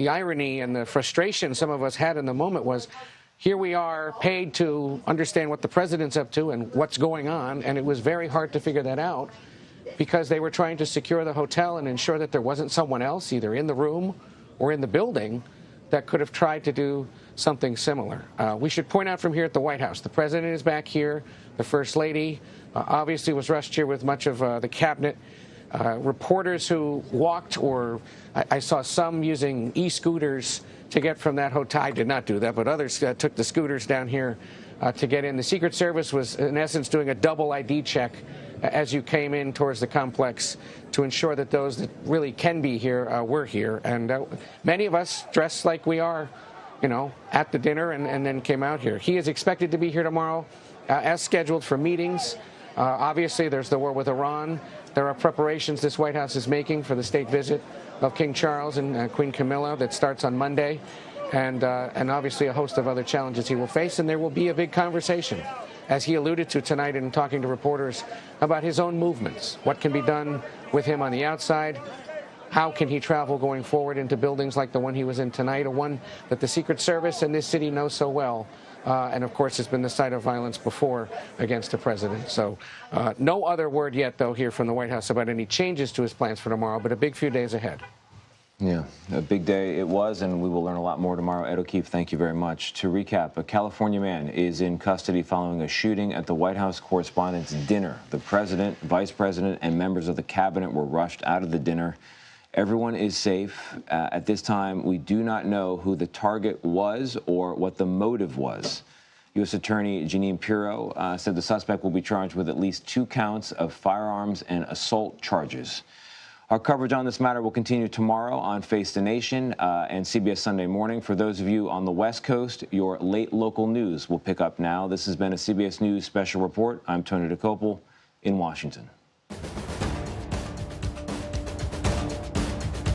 irony and the frustration some of us had in the moment was, here we are paid to understand what the president's up to and what's going on, and it was very hard to figure that out because they were trying to secure the hotel and ensure that there wasn't someone else either in the room or in the building that could have tried to do something similar. We should point out from here at the White House, the president is back here, the First Lady obviously was rushed here with much of the cabinet. Reporters who walked, or I saw some using e-scooters to get from that hotel. I did not do that, but others took the scooters down here to get in. The Secret Service was, in essence, doing a double ID check as you came in towards the complex to ensure that those that really can be here were here. And many of us dressed like we are, you know, at the dinner and then came out here. He is expected to be here tomorrow as scheduled for meetings. Obviously, there's the war with Iran. There are preparations this White House is making for the state visit of King Charles and Queen Camilla that starts on Monday, and obviously a host of other challenges he will face. And there will be a big conversation, as he alluded to tonight in talking to reporters, about his own movements. What can be done with him on the outside? How can he travel going forward into buildings like the one he was in tonight, a one that the Secret Service and this city know so well? And, of course, has been the site of violence before against the president. So no other word yet, though, here from the White House about any changes to his plans for tomorrow, but a big few days ahead. Yeah, a big day it was, and we will learn a lot more tomorrow. Ed O'Keefe, thank you very much. To recap, a California man is in custody following a shooting at the White House Correspondents' dinner. The president, vice president, and members of the cabinet were rushed out of the dinner. Everyone is safe. At this time, we do not know who the target was or what the motive was. U.S. Attorney Jeanine Pirro said the suspect will be charged with at least 2 counts of firearms and assault charges. Our coverage on this matter will continue tomorrow on Face the Nation and CBS Sunday Morning. For those of you on the West Coast, your late local news will pick up now. This has been a CBS News special report. I'm Tony Dokoupil in Washington.